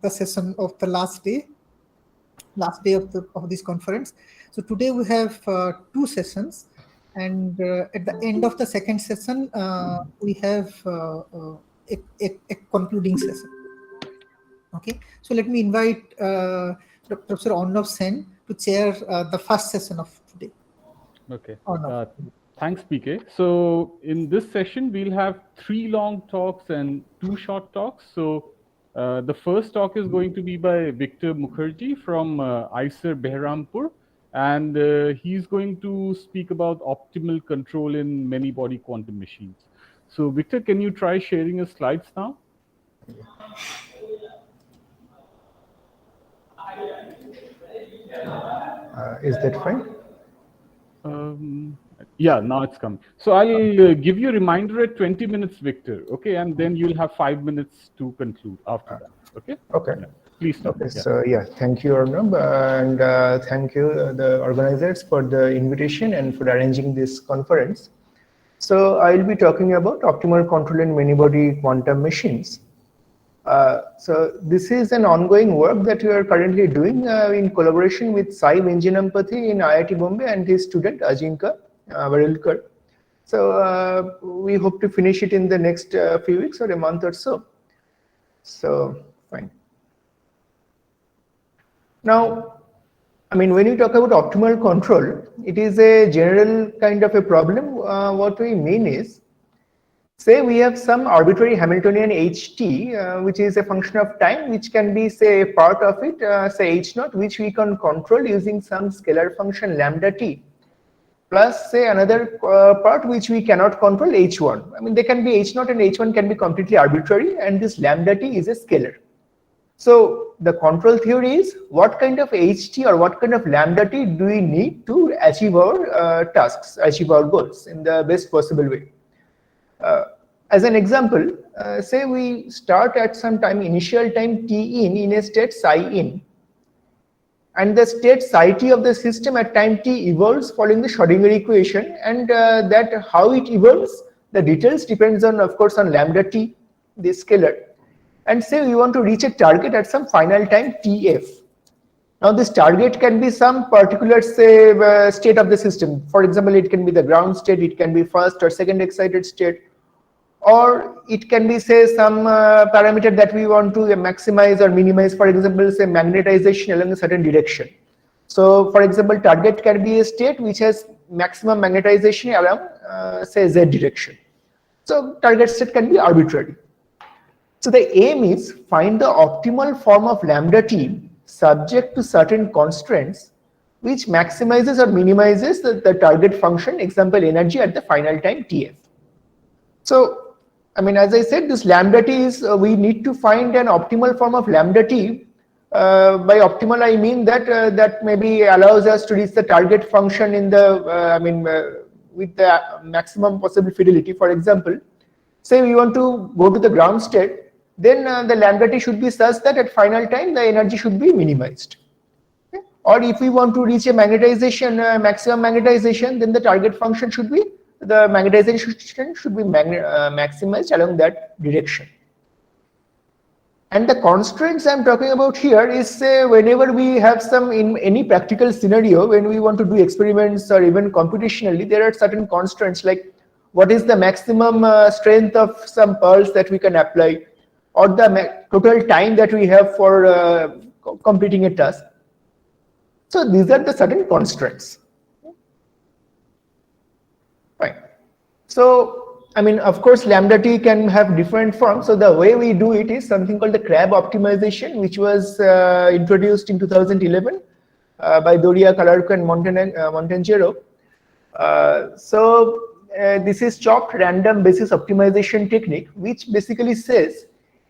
the session of the last day of this conference. So today we have two sessions, and at the end of the second session, we have a concluding session. Okay, so let me invite Professor Arnav Sen to chair the first session of today. Okay. Thanks, PK. So in this session, we'll have 3 long talks and 2 short talks. So the first talk is going to be by Victor Mukherjee from IISER Behrampur, and he's going to speak about optimal control in many-body quantum machines. So Victor, can you try sharing your slides now? Is that fine? Yeah, now it's come. So I'll give you a reminder at 20 minutes, Victor, okay? And then you'll have 5 minutes to conclude after that, okay? Okay. Yeah. Please start. Okay, so yeah, thank you, Arnab, and thank you, the organizers, for the invitation and for arranging this conference. So I'll be talking about optimal control in many-body quantum machines. So this is an ongoing work that we are currently doing in collaboration with Sai Venjanampathy in IIT Bombay and his student Ajinka Varelkar. So we hope to finish it in the next few weeks or a month or so. So fine. Now, I mean, when you talk about optimal control, it is a general kind of a problem. What we mean is, say we have some arbitrary Hamiltonian ht, which is a function of time, which can be, say, a part of it, say h0, which we can control using some scalar function lambda t, plus, say, another part which we cannot control, h1. I mean, they can be h0 and h1 can be completely arbitrary, and this lambda t is a scalar. So the control theory is, what kind of ht or what kind of lambda t do we need to achieve our tasks, achieve our goals in the best possible way. As an example, say we start at some time, initial time t in a state psi in, and the state psi t of the system at time t evolves following the Schrodinger equation, and that how it evolves, the details depends on, of course, on lambda t, the scalar. And say we want to reach a target at some final time tf. Now this target can be some particular, say, state of the system. For example, it can be the ground state, it can be first or second excited state, or it can be, say, some parameter that we want to maximize or minimize, for example, say magnetization along a certain direction. So for example, target can be a state which has maximum magnetization along, say, z direction. So target state can be arbitrary. So the aim is find the optimal form of lambda t subject to certain constraints which maximizes or minimizes the target function, example energy, at the final time tf. So, I mean, as I said, this lambda t is, we need to find an optimal form of lambda t. By optimal, I mean that that maybe allows us to reach the target function in the, with the maximum possible fidelity. For example, say we want to go to the ground state, then the lambda t should be such that at final time the energy should be minimized. Okay? Or if we want to reach a magnetization, maximum magnetization, then the target function should be, the magnetization should be maximized along that direction. And the constraints I'm talking about here is, say, whenever we have some, in any practical scenario, when we want to do experiments or even computationally, there are certain constraints, like what is the maximum strength of some pulse that we can apply, or the total time that we have for completing a task. So these are the certain constraints. Fine. So, I mean, of course, lambda t can have different forms. So the way we do it is something called the Crab optimization, which was introduced in 2011 by Doria, Calarco, and Montangero. This is chopped random basis optimization technique, which basically says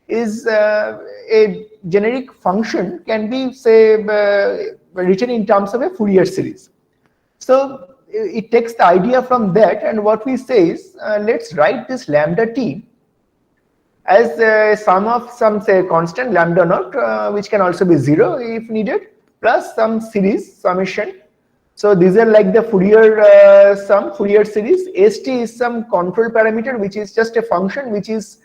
is a generic function can be, say, written in terms of a Fourier series. So it takes the idea from that, and what we say is, let's write this lambda t as a sum of some, say, constant lambda naught, which can also be 0 if needed, plus some series summation. So these are like the Fourier sum, Fourier series. St is some control parameter, which is just a function which is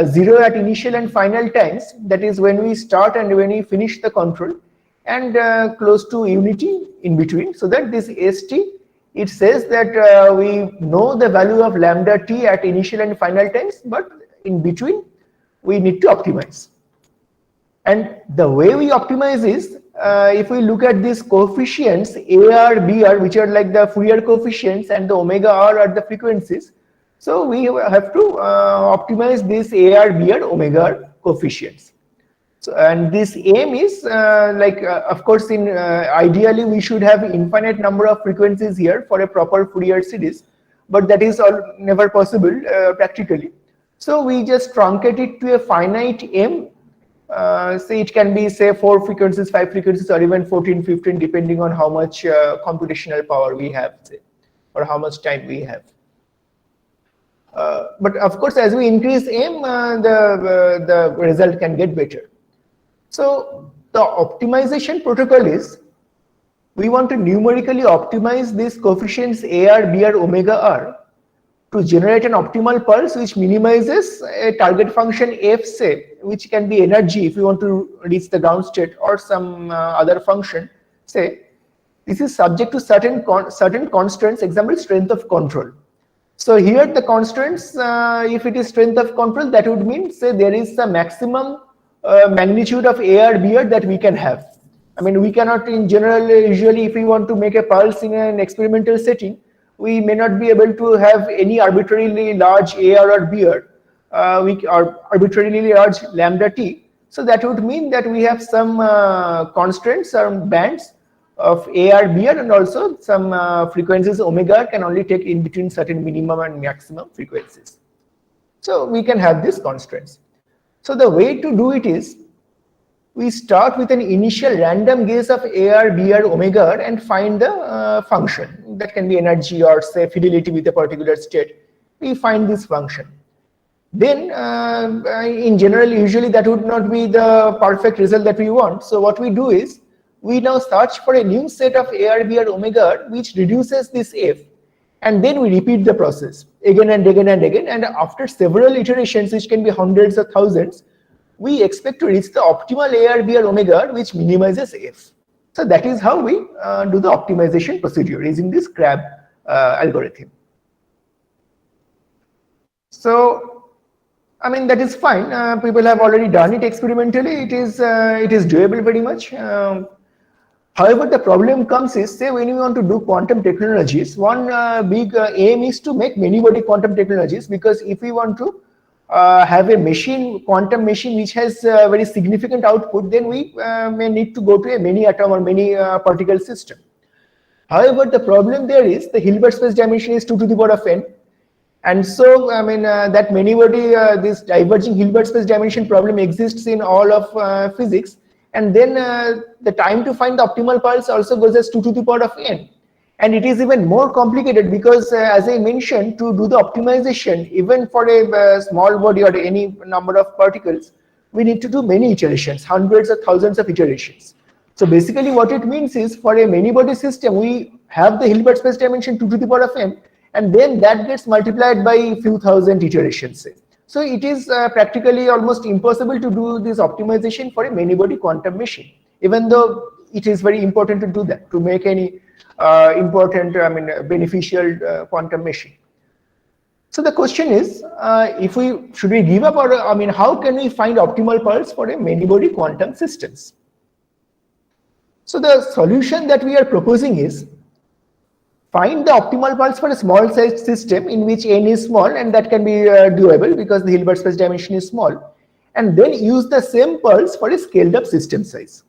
0 at initial and final times, that is when we start and when we finish the control, and close to unity in between, so that this ST, it says that we know the value of lambda t at initial and final times, but in between we need to optimize. And the way we optimize is, if we look at these coefficients AR, BR, which are like the Fourier coefficients, and the omega R are the frequencies. So we have to optimize this AR, BR, omega R coefficients. So, and this aim is of course, in ideally we should have infinite number of frequencies here for a proper Fourier series, but that is never possible practically. So we just truncate it to a finite M. Say it can be, say, 4 frequencies, 5 frequencies, or even 14, 15, depending on how much computational power we have, say, or how much time we have. But of course, as we increase M, the result can get better. So the optimization protocol is, we want to numerically optimize these coefficients AR, BR, omega R to generate an optimal pulse which minimizes a target function f, say, which can be energy if you want to reach the ground state, or some other function, say. This is subject to certain constraints, example strength of control. So here the constraints, if it is strength of control, that would mean, say, there is a maximum magnitude of AR, BR that we can have. I mean, we cannot in general, usually if we want to make a pulse in an experimental setting, we may not be able to have any arbitrarily large AR or BR, or arbitrarily large lambda t. So that would mean that we have some constraints or bands of AR, BR, and also some frequencies omega R can only take in between certain minimum and maximum frequencies. So we can have these constraints. So the way to do it is, we start with an initial random guess of AR, BR, omega R and find the function. That can be energy or, say, fidelity with a particular state. We find this function. Then in general, usually that would not be the perfect result that we want. So what we do is, we now search for a new set of AR, BR, omega R which reduces this F, and then we repeat the process again and again and again, and after several iterations, which can be hundreds or thousands, we expect to reach the optimal AR, BR, omega R which minimizes F. So that is how we do the optimization procedure using this CRAB algorithm. So, I mean, that is fine. People have already done it experimentally. It is doable very much. However, the problem comes is, say, when you want to do quantum technologies, one big aim is to make many-body quantum technologies, because if we want to have a machine, quantum machine, which has very significant output, then we may need to go to a many atom or many particle system. However, the problem there is the Hilbert space dimension is 2 to the power of n, and so I mean that many-body this diverging Hilbert space dimension problem exists in all of physics. And then the time to find the optimal pulse also goes as 2 to the power of n. And it is even more complicated because, as I mentioned, to do the optimization, even for a small body or any number of particles, we need to do many iterations, hundreds or thousands of iterations. So basically what it means is, for a many-body system, we have the Hilbert space dimension 2 to the power of n, and then that gets multiplied by a few thousand iterations, say. So it is practically almost impossible to do this optimization for a many-body quantum machine, even though it is very important to do that, to make any important, I mean, beneficial quantum machine. So the question is, should we give up, or I mean, how can we find optimal pulse for a many-body quantum systems? So the solution that we are proposing is, find the optimal pulse for a small size system in which n is small, and that can be doable because the Hilbert space dimension is small, and then use the same pulse for a scaled up system size.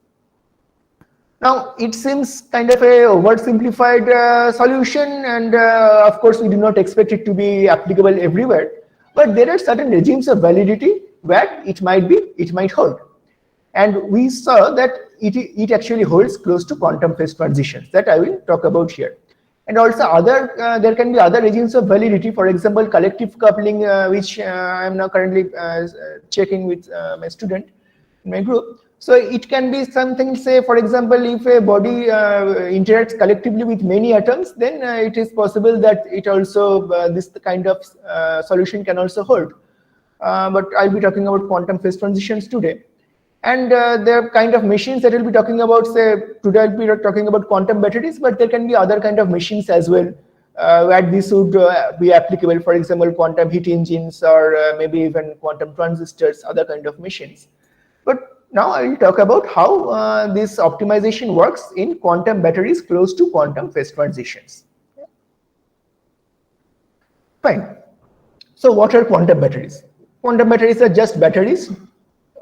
Now it seems kind of a oversimplified solution, and of course we do not expect it to be applicable everywhere, but there are certain regimes of validity where it might hold, and we saw that it actually holds close to quantum phase transitions that I will talk about here. And also there can be other regimes of validity, for example, collective coupling, which I am now currently checking with my student in my group. So it can be something, say, for example, if a body interacts collectively with many atoms, then it is possible that it also, this kind of solution can also hold. but I'll be talking about quantum phase transitions today. And there are kind of machines that we'll be talking about. Say today I'll be talking about quantum batteries, but there can be other kind of machines as well where this would be applicable. For example, quantum heat engines, or maybe even quantum transistors, other kind of machines. But now I will talk about how this optimization works in quantum batteries close to quantum phase transitions. Fine. So what are quantum batteries? Quantum batteries are just batteries.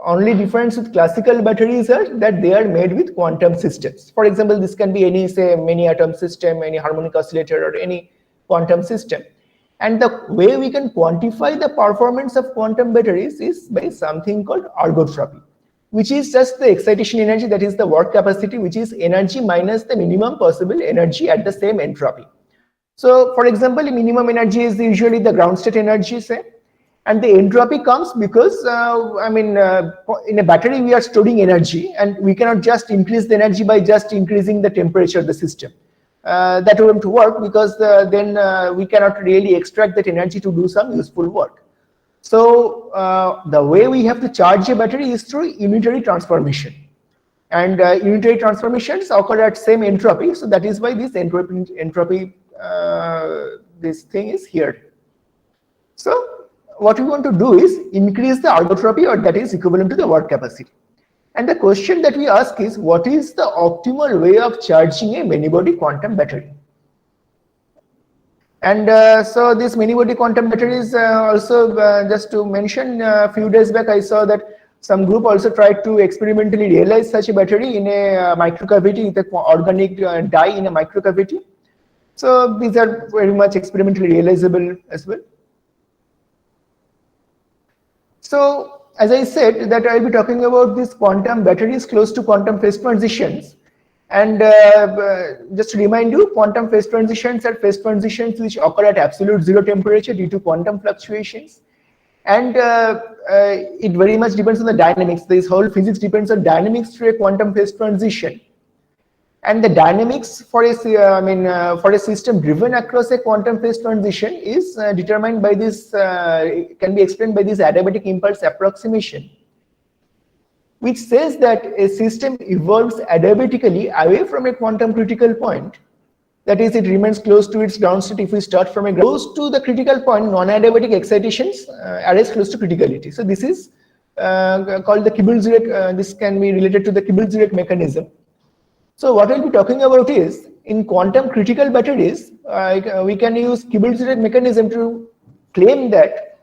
Only difference with classical batteries are that they are made with quantum systems. For example, this can be any, say, many atom system, any harmonic oscillator, or any quantum system. And the way we can quantify the performance of quantum batteries is by something called ergotropy, which is just the excitation energy, that is the work capacity, which is energy minus the minimum possible energy at the same entropy. So, for example, the minimum energy is usually the ground state energy, say, and the entropy comes because, in a battery we are storing energy, and we cannot just increase the energy by just increasing the temperature of the system. That won't work, because then we cannot really extract that energy to do some useful work. So the way we have to charge a battery is through unitary transformation. And unitary transformations occur at same entropy, so that is why this entropy this thing is here. So what we want to do is increase the ergotropy, or that is equivalent to the work capacity. And the question that we ask is, what is the optimal way of charging a many-body quantum battery? And so this many-body quantum batteries also, just to mention, a few days back I saw that some group also tried to experimentally realize such a battery in a microcavity, with an organic dye in a microcavity. So these are very much experimentally realizable as well. So as I said, that I'll be talking about these quantum batteries close to quantum phase transitions. And just to remind you, quantum phase transitions are phase transitions which occur at absolute zero temperature due to quantum fluctuations. And it very much depends on the dynamics. This whole physics depends on dynamics through a quantum phase transition. And the dynamics for a system driven across a quantum phase transition is determined by this, can be explained by this adiabatic impulse approximation, which says that a system evolves adiabatically away from a quantum critical point. That is, it remains close to its ground state if we start from a close to the critical point. Non-adiabatic excitations arise close to criticality. So this is called the Kibble-Zurek. This can be related to the Kibble-Zurek mechanism. So what I'll be talking about is, in quantum critical batteries, we can use Kibble-Zurek mechanism to claim that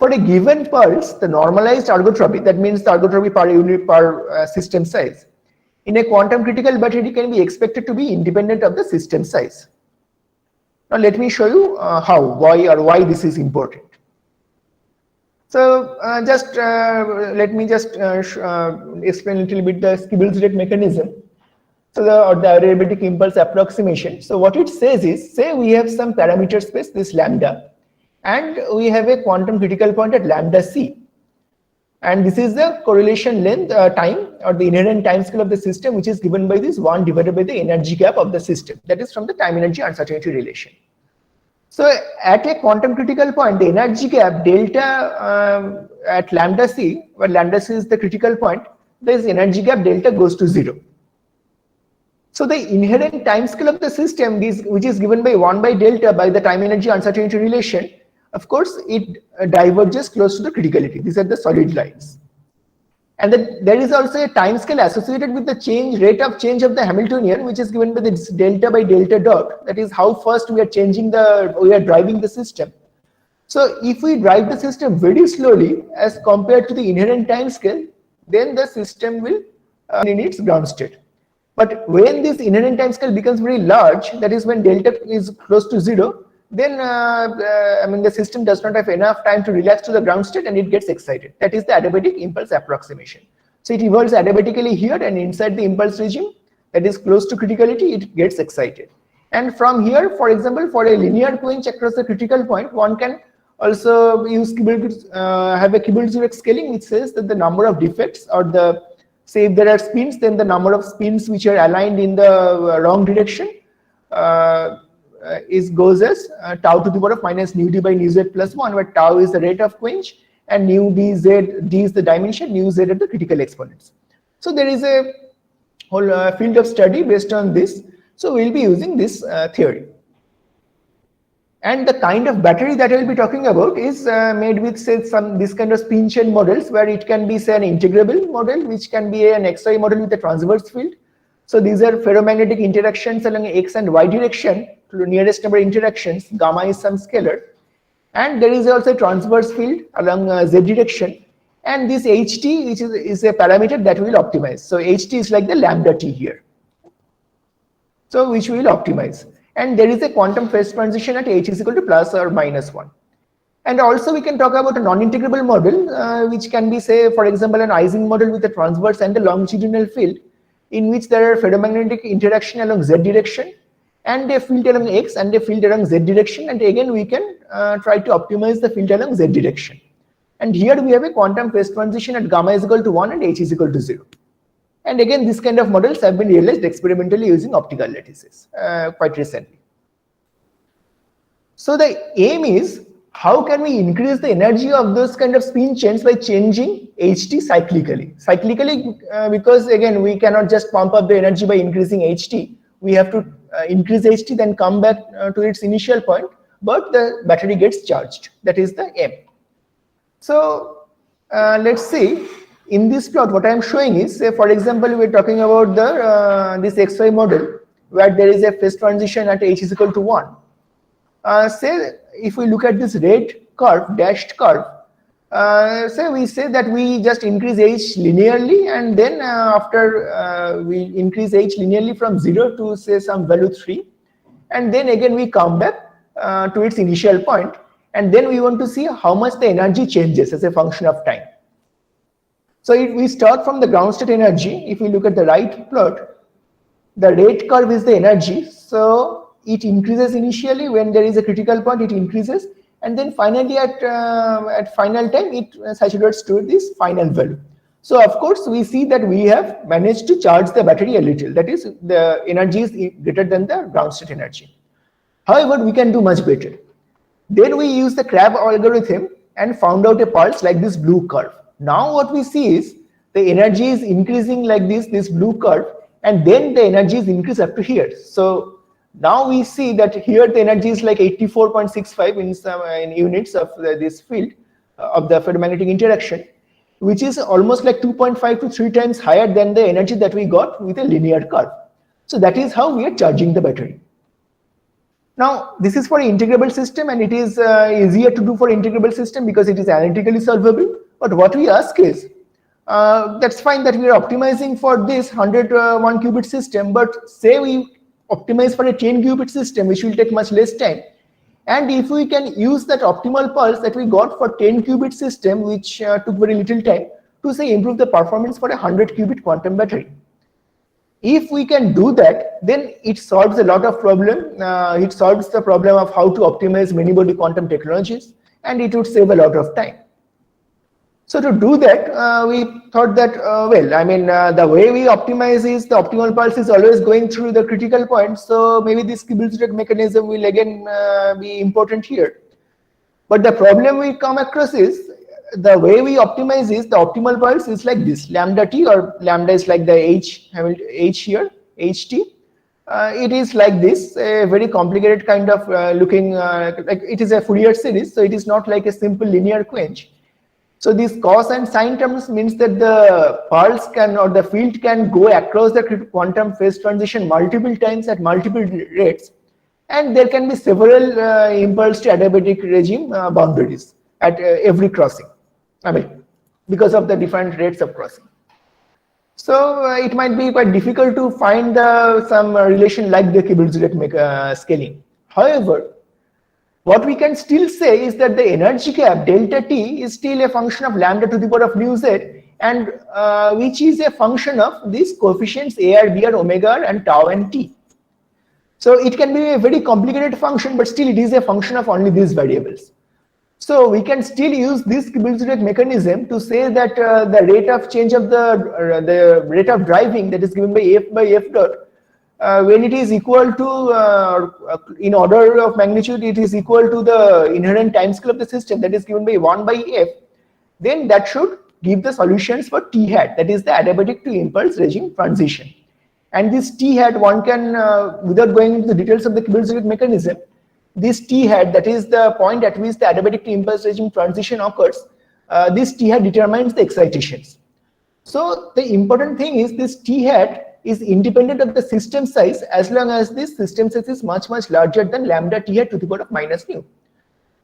for a given pulse, the normalized ergotropy, that means the ergotropy per unit per system size, in a quantum critical battery can be expected to be independent of the system size. Now let me show you why this is important. So let me just explain a little bit the Kibble-Zurek mechanism. So the adiabatic impulse approximation. So what it says is, say we have some parameter space, this lambda, and we have a quantum critical point at lambda c. And this is the correlation length time, or the inherent time scale of the system, which is given by this 1 divided by the energy gap of the system. That is from the time energy uncertainty relation. So at a quantum critical point, the energy gap delta at lambda c, where lambda c is the critical point, this energy gap delta goes to 0. So the inherent time scale of the system, which is given by 1 by delta by the time energy uncertainty relation, of course, it diverges close to the criticality. These are the solid lines. And then there is also a time scale associated with the rate of change of the Hamiltonian, which is given by this delta by delta dot. That is how fast we are driving the system. So if we drive the system very slowly as compared to the inherent time scale, then the system will in its ground state. But when this inherent time scale becomes very large, that is when delta is close to 0, then the system does not have enough time to relax to the ground state and it gets excited. That is the adiabatic impulse approximation. So it evolves adiabatically here, and inside the impulse regime that is close to criticality, it gets excited. And from here, for example, for a linear quench across the critical point, one can also use have a Kibble-Zurek scaling, which says that the number of defects, or say if there are spins, then the number of spins which are aligned in the wrong direction goes as tau to the power of minus nu d by nu z plus 1, where tau is the rate of quench and nu dz, d is the dimension, nu z are the critical exponents. So there is a whole field of study based on this. So we'll be using this theory. And the kind of battery that I'll be talking about is made with, say, this kind of spin chain models, where it can be, say, an integrable model, which can be an XY model with a transverse field. So these are ferromagnetic interactions along x and y direction to the nearest number interactions. Gamma is some scalar. And there is also a transverse field along z direction. And this ht, which is a parameter that we will optimize. So ht is like the lambda t here. So which we will optimize. And there is a quantum phase transition at h is equal to plus or minus 1. And also we can talk about a non-integrable model, which can be, say, for example, an Ising model with a transverse and a longitudinal field, in which there are ferromagnetic interaction along z direction, and a field along x and a field along z direction. And again, we can try to optimize the field along z direction. And here we have a quantum phase transition at gamma is equal to 1 and h is equal to 0. And again, this kind of models have been realized experimentally using optical lattices quite recently. So the aim is, how can we increase the energy of those kind of spin chains by changing ht cyclically? Because again, we cannot just pump up the energy by increasing ht. We have to increase ht, then come back to its initial point, but the battery gets charged. That is the aim. So let's see. In this plot, what I am showing is, say, for example, we are talking about the this XY model, where there is a phase transition at h is equal to 1. Say, if we look at this red curve, dashed curve, say we say that we just increase h linearly, and then after we increase h linearly from 0 to, say, some value 3, and then again we come back to its initial point, and then we want to see how much the energy changes as a function of time. So we start from the ground state energy. If we look at the right plot, the red curve is the energy. So it increases initially. When there is a critical point, it increases, and then finally at final time it saturates to this final value. So of course we see that we have managed to charge the battery a little. That is, the energy is greater than the ground state energy. However, we can do much better. Then we use the Crab algorithm and found out a pulse like this blue curve. Now what we see is the energy is increasing like this blue curve, and then the energy is increased up to here. So now we see that here the energy is like 84.65 in units of this field of the ferromagnetic interaction, which is almost like 2.5 to 3 times higher than the energy that we got with a linear curve. So that is how we are charging the battery. Now this is for an integrable system, and it is easier to do for integrable system because it is analytically solvable. But what we ask is, that's fine that we are optimizing for this 101 qubit system, but say we optimize for a 10 qubit system, which will take much less time. And if we can use that optimal pulse that we got for 10 qubit system, which took very little time, to, say, improve the performance for a 100 qubit quantum battery. If we can do that, then it solves a lot of problem. It solves the problem of how to optimize many body quantum technologies, and it would save a lot of time. So to do that, we thought that, well, I mean, the way we optimize is the optimal pulse is always going through the critical point. So maybe this Kibble-Zurek mechanism will again be important here. But the problem we come across is the way we optimize is the optimal pulse is like this, lambda t, or lambda is like the h here, ht. It is like this, a very complicated kind of looking, like it is a Fourier series, so it is not like a simple linear quench. So these cos and sine terms means that the pulse can, or the field can go across the quantum phase transition multiple times at multiple rates, and there can be several impulse to adiabatic regime boundaries at every crossing. I mean, because of the different rates of crossing. So it might be quite difficult to find some relation like the Kibble-Zurek scaling. However, what we can still say is that the energy gap delta t is still a function of lambda to the power of nu z, and which is a function of these coefficients ar, br, omega, and tau and t. So it can be a very complicated function, but still it is a function of only these variables. So we can still use this Kibble-Zurek mechanism to say that the rate of change of the rate of driving that is given by f dot, when it is equal to, in order of magnitude, it is equal to the inherent time scale of the system that is given by 1 by f. then that should give the solutions for T hat, that is the adiabatic to impulse regime transition. And this T hat, one can, without going into the details of the Kibble-Zurich mechanism, this T hat, that is the point at which the adiabatic to impulse regime transition occurs, this T hat determines the excitations. So the important thing is this T hat is independent of the system size as long as this system size is much larger than lambda T hat to the power of minus nu.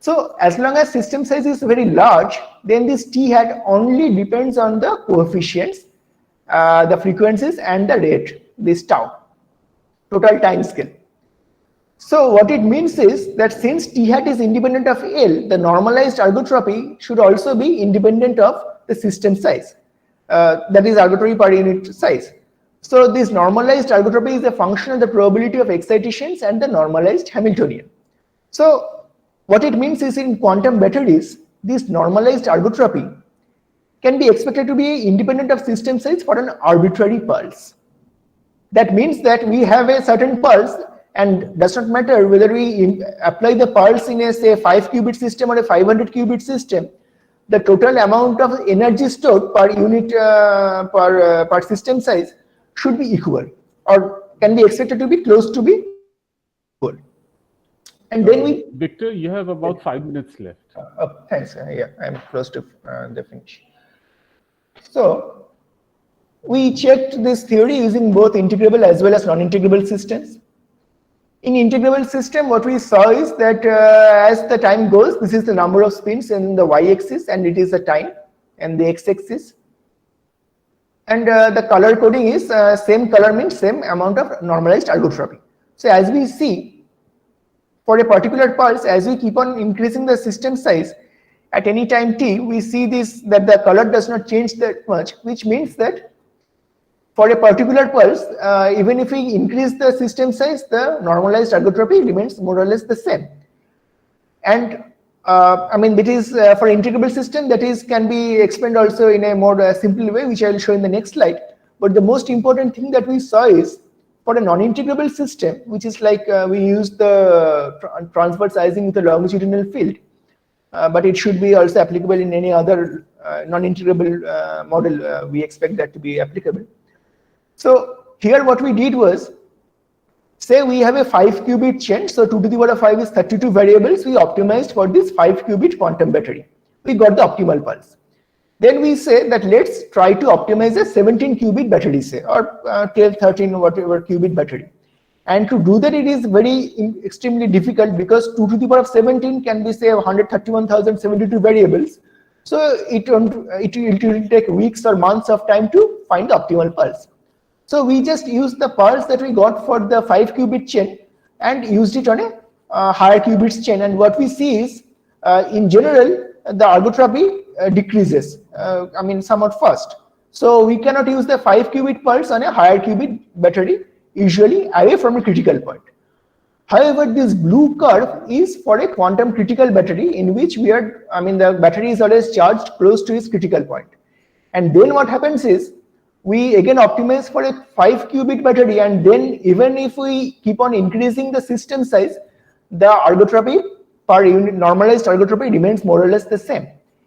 So as long as system size is very large, then this T hat only depends on the coefficients, the frequencies and the rate, this tau, total time scale. So what it means is that since T hat is independent of L, the normalized ergotropy should also be independent of the system size, that is ergotropy per unit size. So this normalized ergotropy is a function of the probability of excitations and the normalized Hamiltonian. So what it means is in quantum batteries, this normalized ergotropy can be expected to be independent of system size for an arbitrary pulse. That means that we have a certain pulse and does not matter whether we apply the pulse in a say 5 qubit system or a 500 qubit system, the total amount of energy stored per unit per system size should be equal or can be expected to be close to be equal. And then Victor, you have about 5 minutes left. Thanks. Yeah, I'm close to the finish. So we checked this theory using both integrable as well as non-integrable systems. In integrable system, what we saw is that as the time goes, this is the number of spins in the y-axis, and it is the time, and the x-axis. And the color coding is same color means same amount of normalized ergotropy. So as we see, for a particular pulse, as we keep on increasing the system size, at any time t, we see this that the color does not change that much, which means that for a particular pulse, even if we increase the system size, the normalized ergotropy remains more or less the same. And I mean, that is for integrable system, that is can be explained also in a more simple way, which I will show in the next slide. But the most important thing that we saw is for a non-integrable system, which is like we use the transversizing with a longitudinal field, but it should be also applicable in any other non-integrable model. We expect that to be applicable. So here what we did was, say we have a 5 qubit chain, so 2 to the power of 5 is 32 variables. We optimized for this 5 qubit quantum battery. We got the optimal pulse. Then we say that let's try to optimize a 17 qubit battery, say, or 12, 13, whatever qubit battery. And to do that, it is extremely difficult because 2 to the power of 17 can be, say, 131,072 variables. So it will take weeks or months of time to find the optimal pulse. So we just used the pulse that we got for the 5 qubit chain and used it on a higher qubits chain. And what we see is, in general, the ergotropy decreases, I mean, somewhat fast. So we cannot use the 5 qubit pulse on a higher qubit battery, usually away from a critical point. However, this blue curve is for a quantum critical battery in which we are, I mean, the battery is always charged close to its critical point. And then what happens is, we again optimize for a 5 qubit battery, and then even if we keep on increasing the system size, the ergotropy per unit, normalized ergotropy remains more or less the same.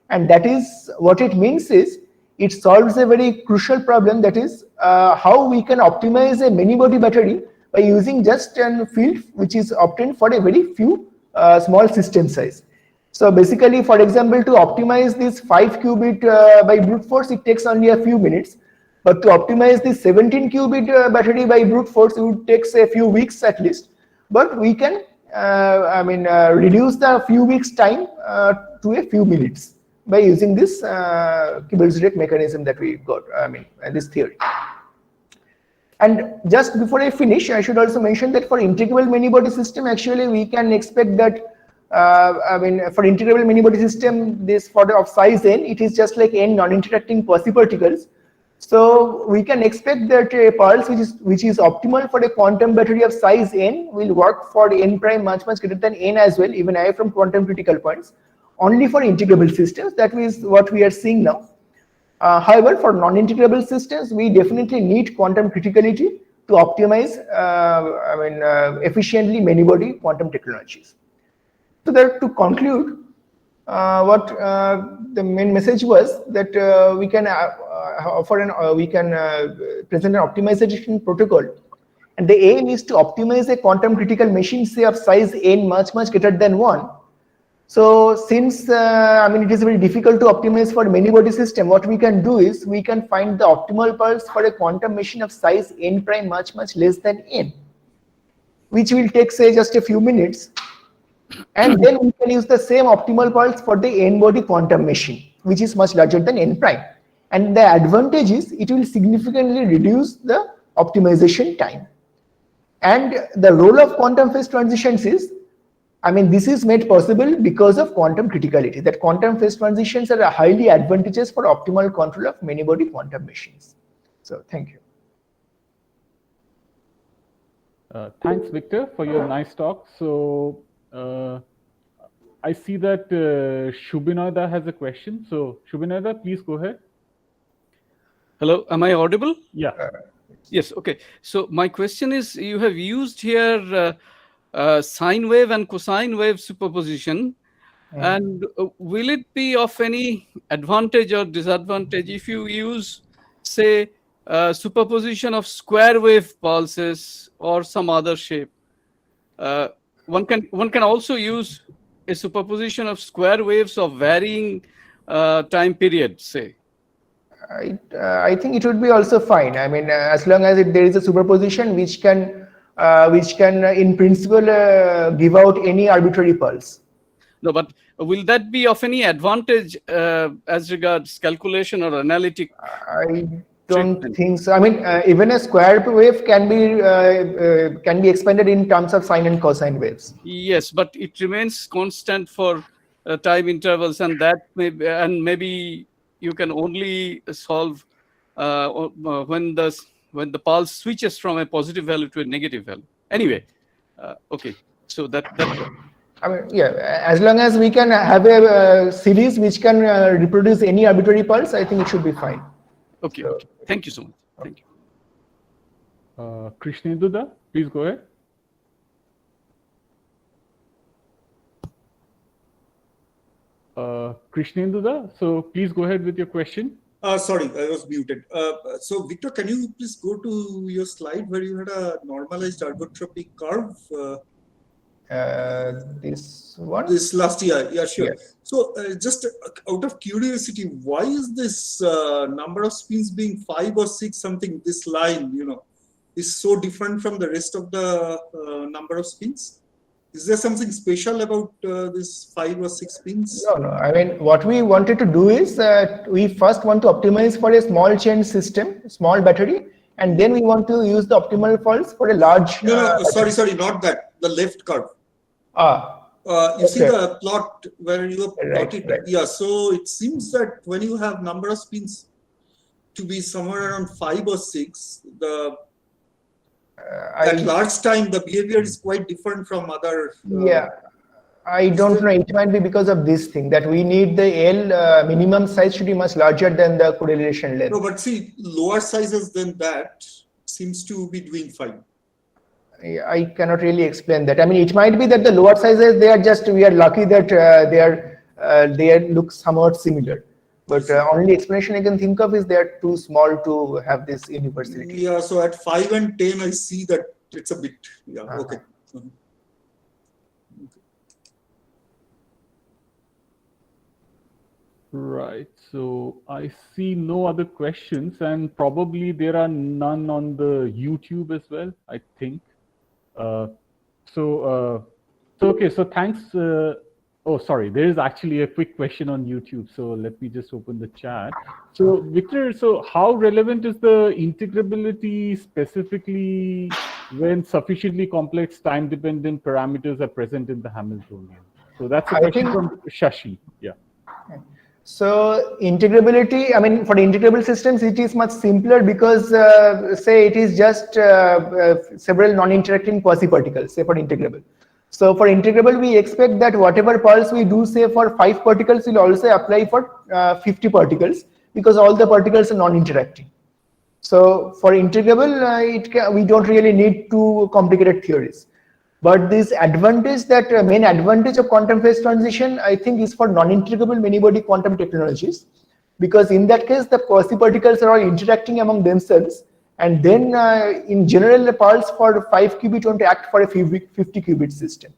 And that is what it means is, it solves a very crucial problem, that is how we can optimize a many body battery by using just a field which is obtained for a very few small system size. So basically, for example, to optimize this 5 qubit by brute force, it takes only a few minutes. But to optimize the 17 qubit battery by brute force, it would take a few weeks at least. But we can, reduce the few weeks time to a few minutes by using this Kibble-Zurich mechanism that we got, this theory. And just before I finish, I should also mention that for integrable many-body system, actually we can expect that, for integrable many-body system, this of size n, it is just like n non-interacting quasi-particles. So we can expect that a pulse which is optimal for a quantum battery of size n will work for n prime much greater than n as well, even away from quantum critical points, only for integrable systems. That is what we are seeing now. However, for non-integrable systems, we definitely need quantum criticality to optimize efficiently many-body quantum technologies. So that to conclude, what the main message was that we can present an optimization protocol, and the aim is to optimize a quantum critical machine, say of size n much greater than 1. So since I mean it is very difficult to optimize for many body system, what we can do is we can find the optimal pulse for a quantum machine of size n prime much less than n, which will take say just a few minutes, and then we can use the same optimal pulse for the n body quantum machine, which is much larger than n prime. And the advantage is it will significantly reduce the optimization time. And the role of quantum phase transitions is, I mean, this is made possible because of quantum criticality, that quantum phase transitions are highly advantageous for optimal control of many body quantum machines. So thank you. Thanks, Victor, for your nice talk. So I see that Shubinoda has a question. So Shubinoda, please go ahead. Hello, am I audible? Yeah. Yes, okay. So my question is, you have used here sine wave and cosine wave superposition, and will it be of any advantage or disadvantage if you use, say, superposition of square wave pulses or some other shape? One can also use a superposition of square waves of varying time period, say. I think it would be also fine. I mean, as long as there is a superposition which can in principle give out any arbitrary pulse. No, but will that be of any advantage as regards calculation or analytic? I don't think so. I mean, even a square wave can be expanded in terms of sine and cosine waves. Yes, but it remains constant for time intervals, and that maybe you can only solve when the pulse switches from a positive value to a negative value. Anyway, okay. So that. I mean, yeah. As long as we can have a series which can reproduce any arbitrary pulse, I think it should be fine. Okay. So, okay. Thank you so much. Thank you. Krishnenduda, please go ahead. Krishnenduda, so please go ahead with your question. Sorry, I was muted. So Victor, can you please go to your slide where you had a normalized ergotropy curve? This one? This last year, yeah, sure. Yeah. So just out of curiosity, why is this number of spins being 5 or 6 something, this line, is so different from the rest of the number of spins? Is there something special about this 5 or 6 spins? No. I mean, what we wanted to do is that we first want to optimize for a small chain system, small battery, and then we want to use the optimal pulse for a large. No, sorry, not that. The left curve. You see the plot where you have plotted. Right. Yeah, so it seems that when you have number of spins to be somewhere around 5 or 6, at large time the behavior is quite different from other. Yeah, I don't know. It might be because of this thing that we need the L minimum size should be much larger than the correlation length. No, but see, lower sizes than that seems to be doing fine. I cannot really explain that. I mean, it might be that the lower sizes, we are lucky that they look somewhat similar. But only explanation I can think of is they are too small to have this universality. Yeah, so at 5 and 10, I see that it's a bit, okay. Right, so I see no other questions, and probably there are none on the YouTube as well, I think. So thanks. Oh, sorry, there is actually a quick question on YouTube. So let me just open the chat. So Victor, so how relevant is the integrability specifically when sufficiently complex time-dependent parameters are present in the Hamiltonian? So that's a question from Shashi. Yeah. So integrability, I mean, for the integrable systems, it is much simpler because, say, it is just several non-interacting quasi-particles, say, for integrable. So for integrable, we expect that whatever pulse we do, say, for 5 particles, will also apply for 50 particles because all the particles are non-interacting. So for integrable, we don't really need too complicated theories. But this advantage, that main advantage of quantum phase transition, I think, is for non-integrable many-body quantum technologies, because in that case the quasi-particles are all interacting among themselves, and then in general a pulse for 5 qubit want to act for a 50 qubit system.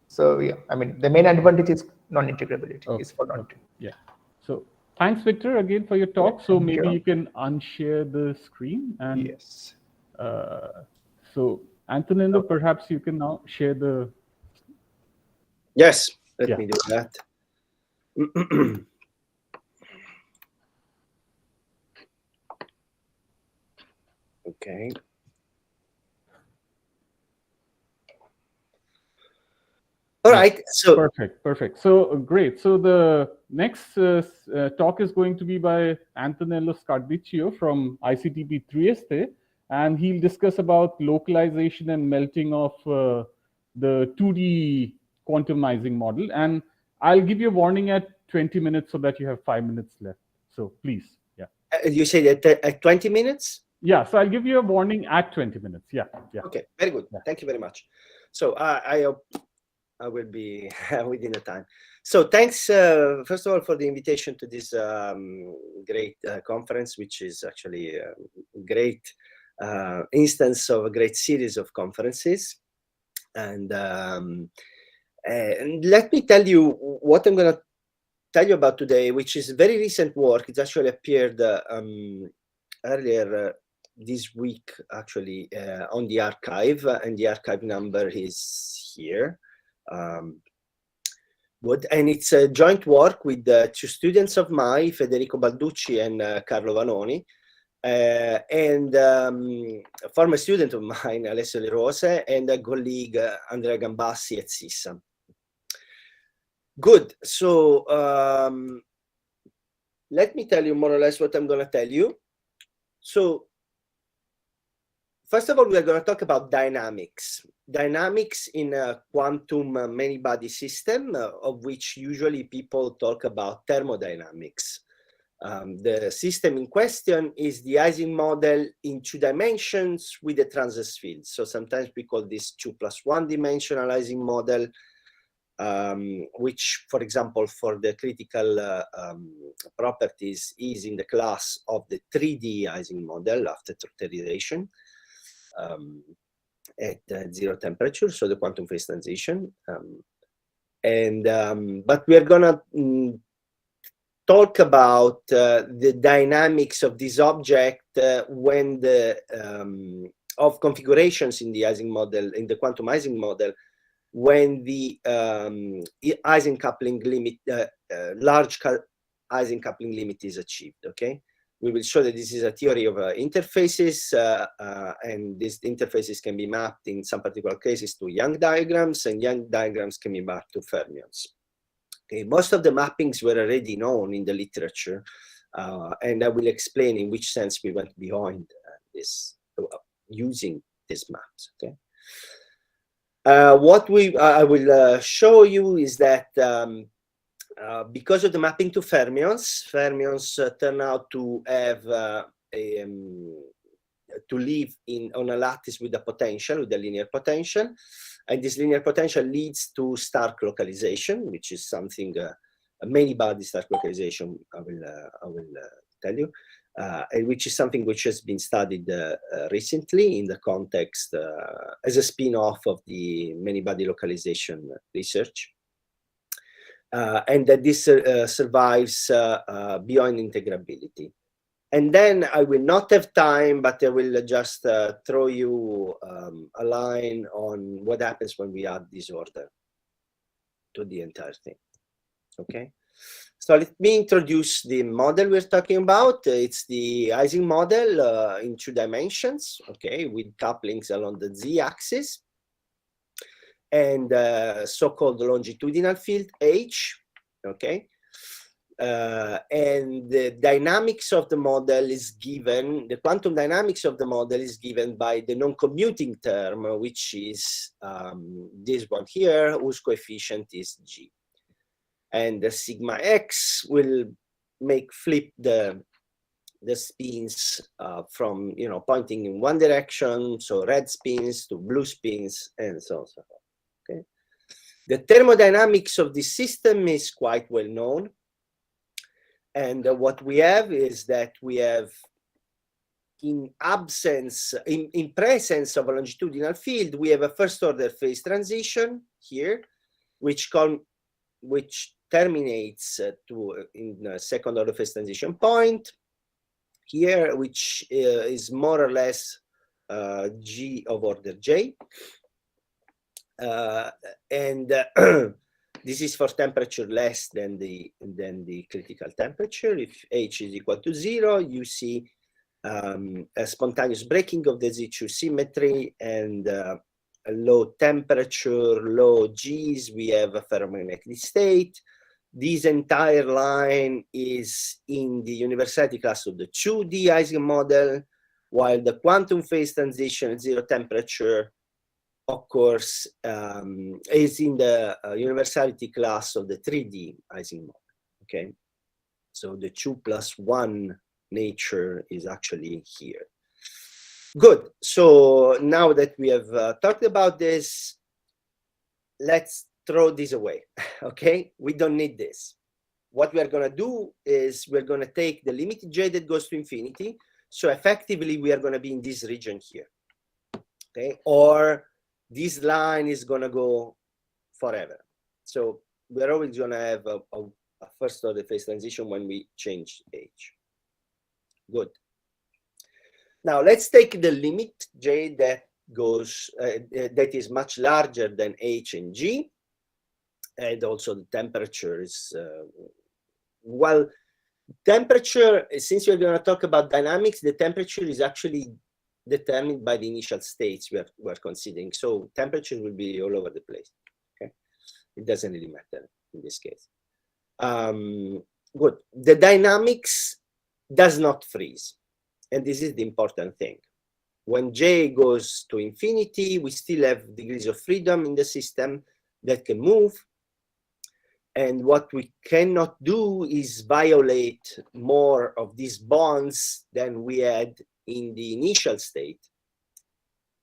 So yeah, I mean the main advantage is non-integrability. Okay. Is for non-integrability. Yeah. So thanks, Victor, again for your talk. Yeah, so maybe you can unshare the screen and yes. So Antonello, perhaps you can now share the. Yes, let me do that. Okay. All right. So perfect. So great. So the next talk is going to be by Antonello Scardicchio from ICTP Trieste, and he'll discuss about localization and melting of the 2D quantumizing model. And I'll give you a warning at 20 minutes so that you have 5 minutes left. So please, yeah. You say that at 20 minutes? Yeah. So I'll give you a warning at 20 minutes. Yeah. Okay. Very good. Yeah. Thank you very much. So I hope I will be within the time. So thanks, first of all, for the invitation to this great conference, which is actually a great instance of a great series of conferences. And let me tell you what I'm going to tell you about today, which is very recent work. It actually appeared earlier this week, actually, on the archive, and the archive number is here. And it's a joint work with 2 students of mine, Federico Balducci and Carlo Vanoni, and a former student of mine, Alessio Le Rose, and a colleague, Andrea Gambassi at SISSA. Good. So let me tell you more or less what I'm going to tell you. So first of all, we are going to talk about dynamics. Dynamics in a quantum many-body system, of which usually people talk about thermodynamics. The system in question is the Ising model in 2 dimensions with a transverse field. So sometimes we call this 2+1 dimensional Ising model, which, for example, for the critical properties is in the class of the 3D Ising model after trotterization. At 0 temperature, so the quantum phase transition. But we are gonna talk about the dynamics of this object when the of configurations in the Ising model, in the quantum Ising model, when the Ising coupling limit, large Ising coupling limit is achieved. Okay. We will show that this is a theory of interfaces, and these interfaces can be mapped in some particular cases to Young diagrams, and Young diagrams can be mapped to fermions. Okay, most of the mappings were already known in the literature, and I will explain in which sense we went beyond this, using these maps. Okay. What I will show you is that because of the mapping to fermions, turn out to have to live on a lattice with a potential, with a linear potential, and this linear potential leads to Stark localization, which is something a many-body Stark localization. I will tell you, and which is something which has been studied recently in the context as a spin-off of the many-body localization research. And that this survives beyond integrability. And then I will not have time, but I will just throw you a line on what happens when we add disorder to the entire thing. Okay. So let me introduce the model we're talking about. It's the Ising model in 2 dimensions, okay, with couplings along the z-axis, and so-called longitudinal field H, okay? And the dynamics of the model is given, the quantum dynamics of the model is given by the non-commuting term, which is this one here, whose coefficient is G. And the sigma x will flip the the spins from, pointing in one direction, so red spins to blue spins, and so on and so forth. Okay. The thermodynamics of this system is quite well known. And what we have is that we have, in presence of a longitudinal field, we have a first order phase transition here, which terminates in a second order phase transition point here, which is more or less G of order J. This is for temperature less than the critical temperature. If H is equal to 0, you see a spontaneous breaking of the Z2 symmetry, and a low temperature, low G's, we have a ferromagnetic state. This entire line is in the universality class of the 2D Ising model, while the quantum phase transition at 0 temperature, of course, is in the universality class of the 3D Ising model. Okay, so the 2+1 nature is actually here. Good. So now that we have talked about this, let's throw this away. Okay, we don't need this. What we are going to do is we're going to take the limit J that goes to infinity. So effectively, we are going to be in this region here. Okay, or this line is going to go forever. So we're always going to have a first order phase transition when we change H. Good. Now let's take the limit J that goes that is much larger than H and G, and also the temperature is well, temperature, since we're going to talk about dynamics, the temperature is actually determined by the initial states we're considering. So temperature will be all over the place. Okay, it doesn't really matter in this case. Good. The dynamics does not freeze, and this is the important thing. When J goes to infinity, we still have degrees of freedom in the system that can move. And what we cannot do is violate more of these bonds than we had in the initial state.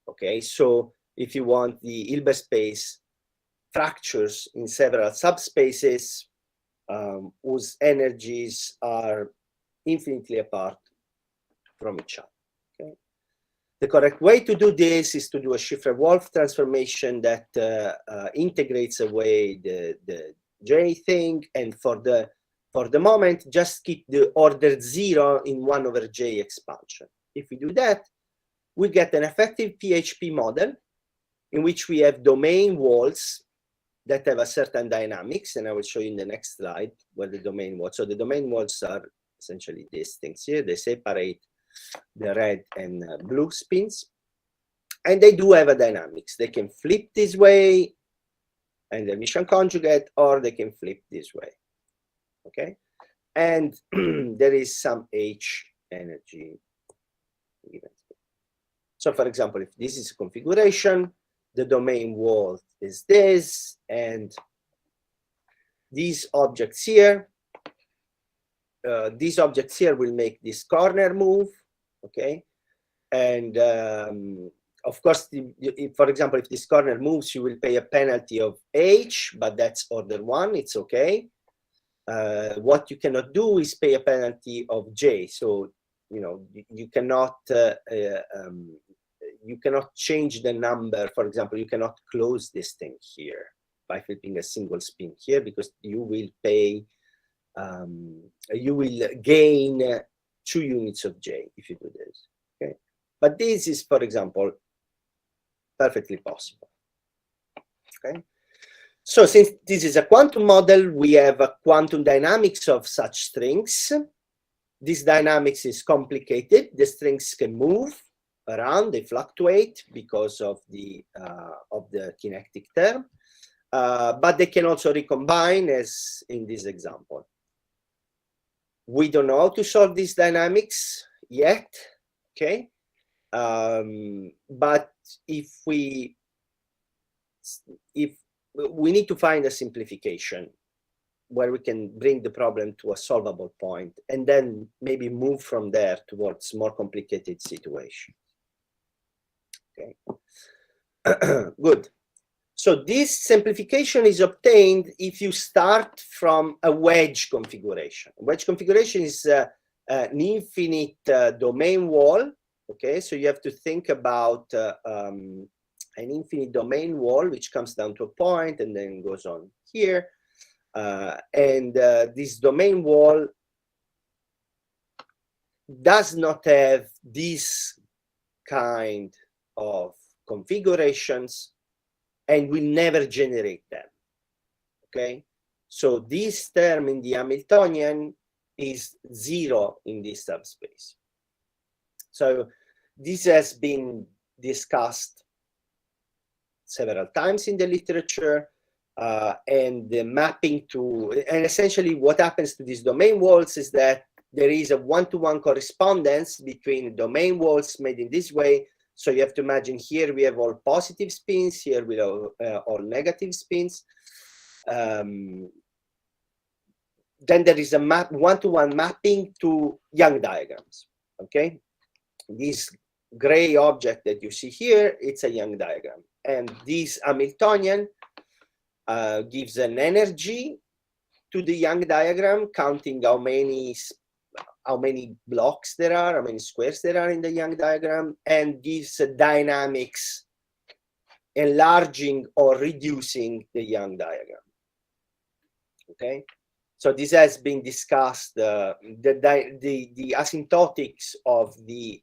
Okay, so if you want, the Hilbert space fractures in several subspaces whose energies are infinitely apart from each other. Okay, the correct way to do this is to do a Schiffer-Wolff transformation that integrates away the J thing, and for the moment, just keep the order 0 in 1 over J expansion. If we do that, we get an effective PHP model in which we have domain walls that have a certain dynamics, and I will show you in the next slide what the domain walls. So the domain walls are essentially these things here. They separate the red and blue spins, and they do have a dynamics. They can flip this way and the emission conjugate, or they can flip this way. Okay, and there is some H energy given. So for example, if this is a configuration, the domain wall is this, and these objects here will make this corner move. Okay, and of course, for example, if this corner moves, you will pay a penalty of H, but that's order 1, it's okay. What you cannot do is pay a penalty of J. So, you cannot change the number. For example, you cannot close this thing here by flipping a single spin here, because you will pay, you will gain 2 units of J if you do this. Okay, but this is, for example, perfectly possible. Okay, so since this is a quantum model, we have a quantum dynamics of such strings. This dynamics is complicated. The strings can move around, they fluctuate because of the kinetic term, but they can also recombine, as in this example. We don't know how to solve these dynamics yet. Okay, but if we need to find a simplification where we can bring the problem to a solvable point, and then maybe move from there towards more complicated situations. Okay. Good. So this simplification is obtained if you start from a wedge configuration. Wedge configuration is an infinite domain wall. Okay, so you have to think about an infinite domain wall which comes down to a point and then goes on here. This domain wall does not have this kind of configurations and will never generate them. Okay, so this term in the Hamiltonian is 0 in this subspace. So this has been discussed several times in the literature, and the mapping to, and essentially what happens to these domain walls is that there is a one-to-one correspondence between domain walls made in this way. So you have to imagine here we have all positive spins, here we have all negative spins. Then there is a one-to-one mapping to Young diagrams. Okay, this gray object that you see here, it's a Young diagram, and this Hamiltonian gives an energy to the Young diagram, counting how many blocks there are, how many squares there are in the Young diagram, and gives a dynamics enlarging or reducing the Young diagram. Okay, so this has been discussed. The asymptotics of the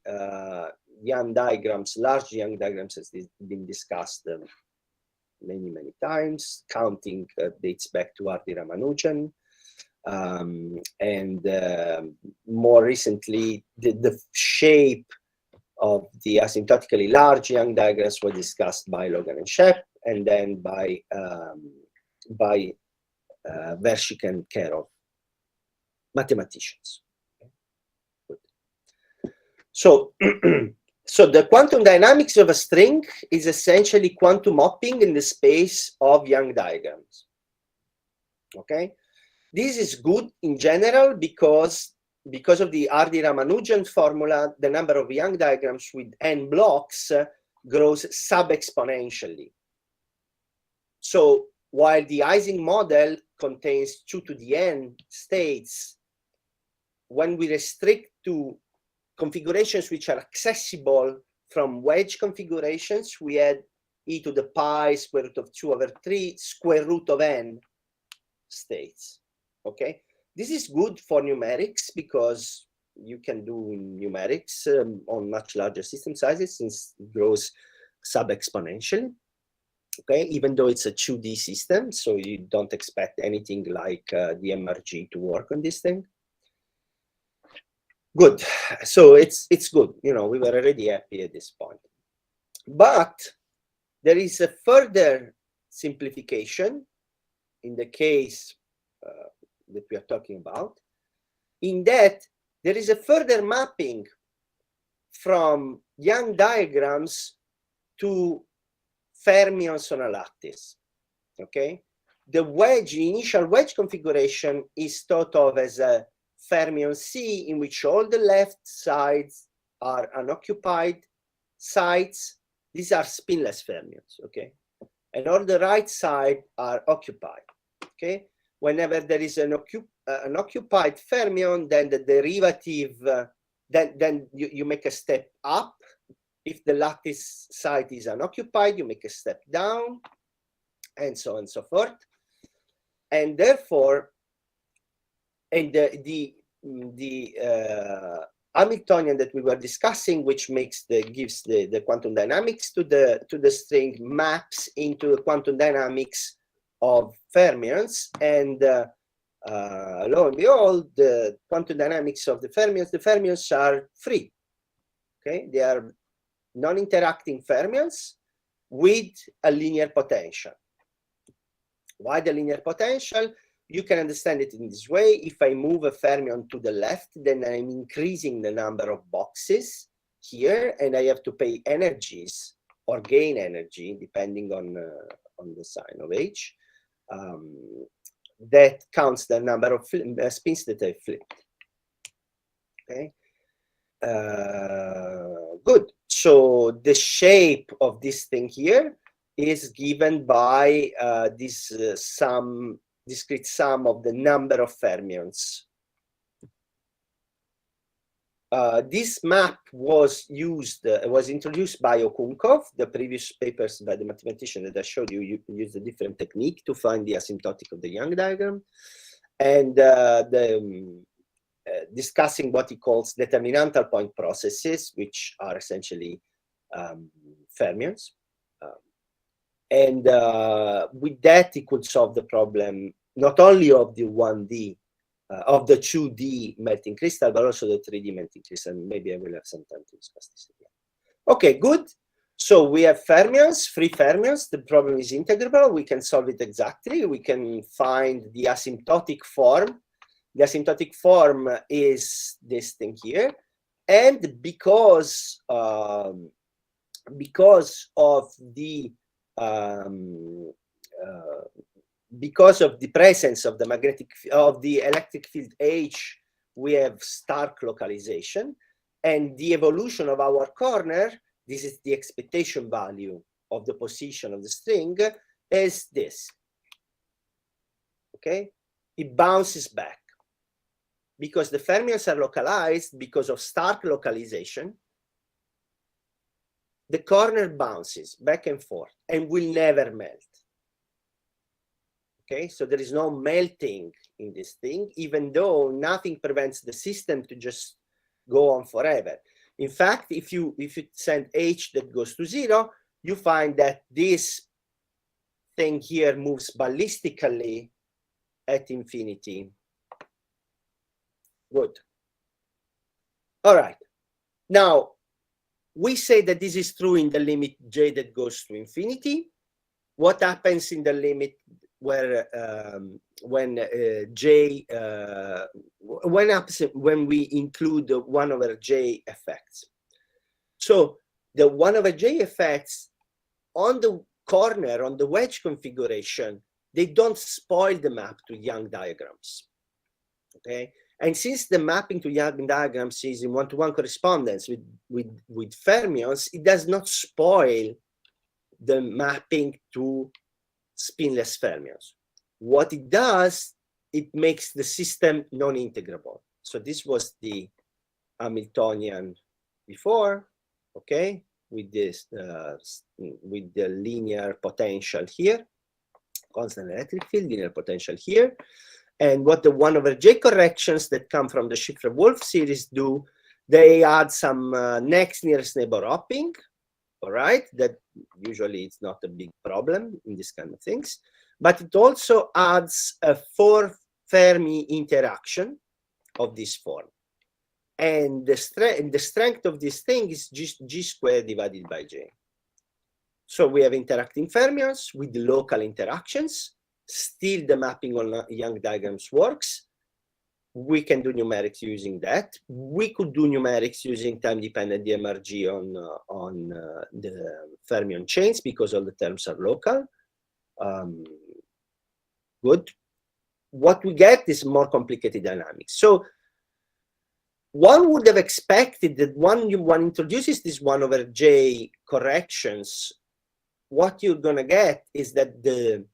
Young diagrams, large Young diagrams, has been discussed many times. Counting dates back to R.D. Ramanujan. More recently, the shape of the asymptotically large Young diagrams were discussed by Logan and Shep, and then by Vershik and Kerov, mathematicians. Good. So, so the quantum dynamics of a string is essentially quantum hopping in the space of Young diagrams. Okay. This is good in general because of the R.D. Ramanujan formula, the number of Young diagrams with n blocks grows sub-exponentially. So while the Ising model contains 2 to the n states, when we restrict to configurations which are accessible from wedge configurations, we add e to the pi square root of 2 over 3 square root of n states. Okay, this is good for numerics because you can do numerics on much larger system sizes since it grows sub-exponentially. Okay, even though it's a 2D system, so you don't expect anything like the MRG to work on this thing. Good, so it's good. You know, we were already happy at this point. But there is a further simplification in the case that we are talking about, in that there is a further mapping from Young diagrams to fermions on a lattice. Okay, the initial wedge configuration is thought of as a fermion C, in which all the left sides are unoccupied sides. These are spinless fermions. Okay, and all the right side are occupied. Okay, whenever there is an occupied fermion, then the derivative, then you make a step up. If the lattice side is unoccupied, you make a step down, and so on and so forth. And therefore, and the Hamiltonian that we were discussing, which gives the quantum dynamics to the string, maps into the quantum dynamics of fermions, and lo and behold, the quantum dynamics of the fermions are free. Okay, they are non-interacting fermions with a linear potential. Why the linear potential? You can understand it in this way. If I move a fermion to the left, then I'm increasing the number of boxes here, and I have to pay energies or gain energy depending on the sign of h that counts the number of spins that I flipped. Okay. Good. So the shape of this thing here is given by this discrete sum of the number of fermions. This map was introduced by Okunkov. The previous papers by the mathematician that I showed you used a different technique to find the asymptotic of the Young diagram, and discussing what he calls determinantal point processes, which are essentially fermions. And with that, he could solve the problem not only of the 1D, of the 2D melting crystal, but also the 3D melting crystal. Maybe I will have some time to discuss this again. Okay, good. So we have fermions, free fermions. The problem is integrable. We can solve it exactly. We can find the asymptotic form. The asymptotic form is this thing here. And because of the presence of the electric field H, we have Stark localization, and the evolution of our corner, this is the expectation value of the position of the string, is this. Okay, it bounces back because the fermions are localized because of Stark localization. The corner bounces back and forth and will never melt. Okay, so there is no melting in this thing, even though nothing prevents the system to just go on forever. In fact, if you send H that goes to 0, you find that this thing here moves ballistically at infinity. Good. All right. Now, we say that this is true in the limit J that goes to infinity. What happens in the limit where when we include the 1 over J effects? So the 1 over J effects on the corner, on the wedge configuration, they don't spoil the map to Young diagrams. Okay, and since the mapping to Young diagrams is in one-to-one correspondence with fermions, it does not spoil the mapping to spinless fermions. What it does, it makes the system non-integrable. So this was the Hamiltonian before, okay, with this with the linear potential here, constant electric field, linear potential here. And what the 1 over J corrections that come from the Schiffer-Wolf series do, they add some next nearest neighbor hopping. All right, that usually it's not a big problem in this kind of things, but it also adds a 4 Fermi interaction of this form, and the strength of this thing is G squared divided by J. So we have interacting fermions with local interactions. Still, the mapping on Young diagrams works. We can do numerics using that. We could do numerics using time-dependent DMRG on the fermion chains because all the terms are local. Good. What we get is more complicated dynamics. So one would have expected that one introduces this 1 over J corrections. What you're gonna get is that the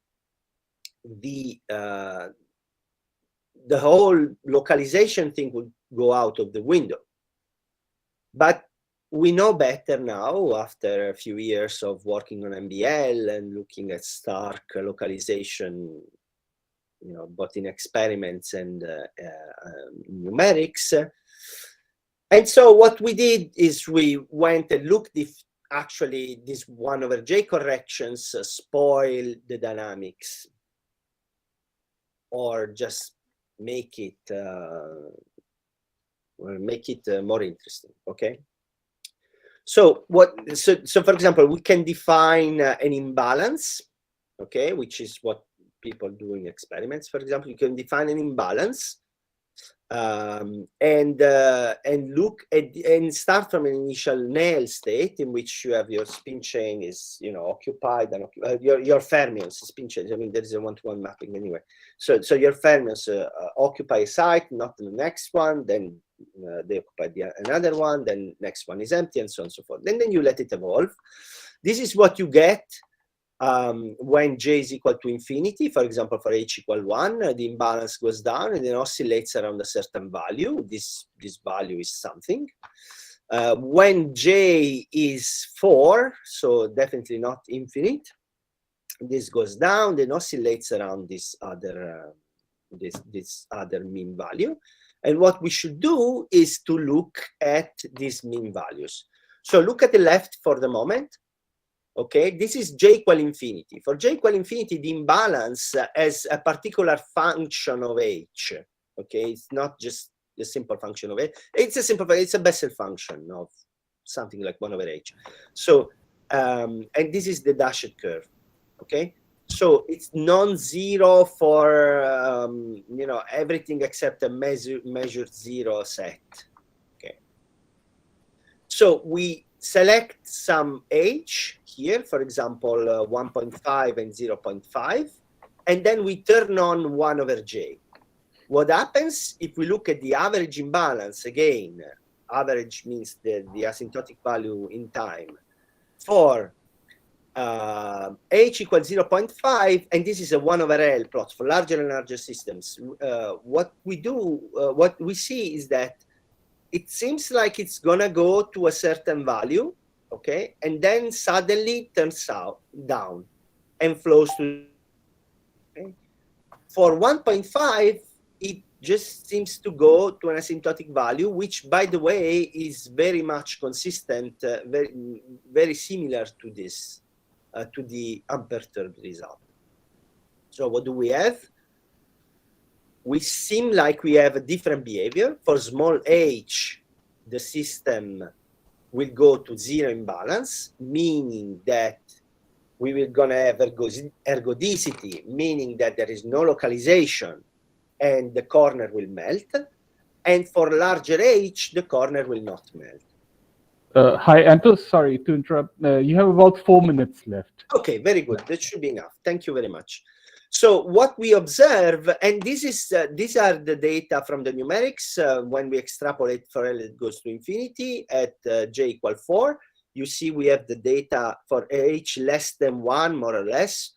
whole localization thing would go out of the window. But we know better now, after a few years of working on MBL and looking at Stark localization, you know, both in experiments and numerics. And so what we did is we went and looked if actually these 1 over J corrections spoil the dynamics or just make it more interesting. Okay, so so for example, we can define an imbalance, okay, which is what people do in experiments. For example, you can define an imbalance and look at and start from an initial null state in which you have your spin chain is occupied and your fermions spin chains. I mean, there is a one-to-one mapping anyway. So your fermions occupy a site, not the next one, then they occupy another one, then next one is empty, and so on and so forth. Then you let it evolve. This is what you get when j is equal to infinity. For example, for h equal 1, the imbalance goes down and then oscillates around a certain value. This value is something. When j is 4, so definitely not infinite, this goes down, then oscillates around this other mean value. And what we should do is to look at these mean values. So look at the left for the moment. Okay, this is j equal infinity. For j equal infinity, the imbalance as a particular function of h. Okay, it's not just a simple function of h. It's a Bessel function of something like 1 over h. So, and this is the dashed curve. Okay, so it's non-zero for everything except a measured zero set. Okay, so we select some h here, for example, 1.5 and 0.5, and then we turn on 1 over j. What happens if we look at the average imbalance again? Average means the asymptotic value in time for h equals 0.5, and this is a 1 over L plot for larger and larger systems. What we see is that it seems like it's gonna go to a certain value, okay, and then suddenly turns out down and flows to. Okay. For 1.5, it just seems to go to an asymptotic value, which, by the way, is very much consistent, very similar to this, to the unperturbed result. So what do we have? We seem like we have a different behavior. For small h, the system will go to zero imbalance, meaning that we will gonna have ergodicity, meaning that there is no localization and the corner will melt. And for larger h, the corner will not melt. Hi, Anto, sorry to interrupt. You have about 4 minutes left. Okay, very good. That should be enough. Thank you very much. So what we observe, and this is these are the data from the numerics when we extrapolate for L it goes to infinity at j equal 4. You see we have the data for h less than 1, more or less.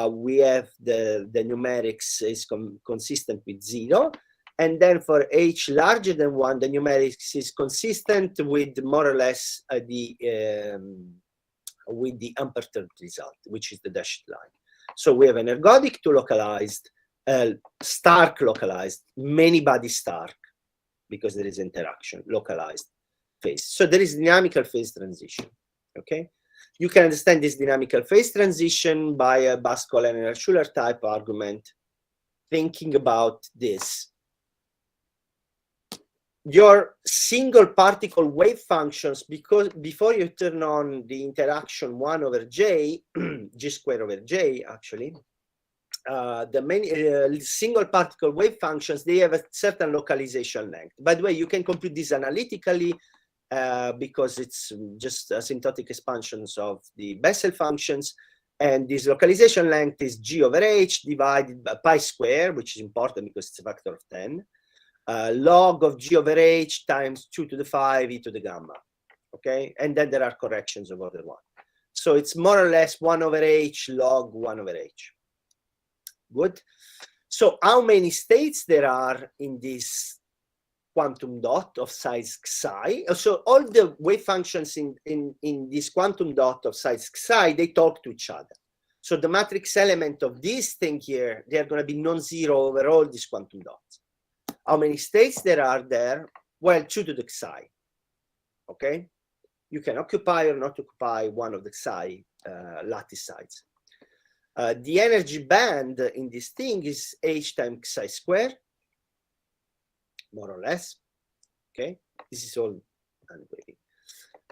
We have the numerics is consistent with 0. And then for h larger than 1, the numerics is consistent with more or less with the unperturbed result, which is the dashed line. So we have an ergodic to localized, stark localized, many body stark, because there is interaction, localized phase. So there is dynamical phase transition, okay? You can understand this dynamical phase transition by a Basque-Lenner-Schuller type argument, thinking about this. Your single particle wave functions, because before you turn on the interaction 1 over j, g squared over j, actually, the many single particle wave functions, they have a certain localization length. By the way, you can compute this analytically because it's just asymptotic expansions of the Bessel functions. And this localization length is g over h divided by pi squared, which is important because it's a factor of 10. Log of g over h times 2 to the 5 e to the gamma, okay? And then there are corrections of order 1. So it's more or less 1 over h log 1 over h. Good. So how many states there are in this quantum dot of size xi? So all the wave functions in this quantum dot of size xi, they talk to each other. So the matrix element of this thing here, they are going to be non-zero over all these quantum dots. How many states there are there? Well, 2 to the xi, okay? You can occupy or not occupy one of the xi lattice sites. The energy band in this thing is h times xi squared, more or less, okay? This is all anyway.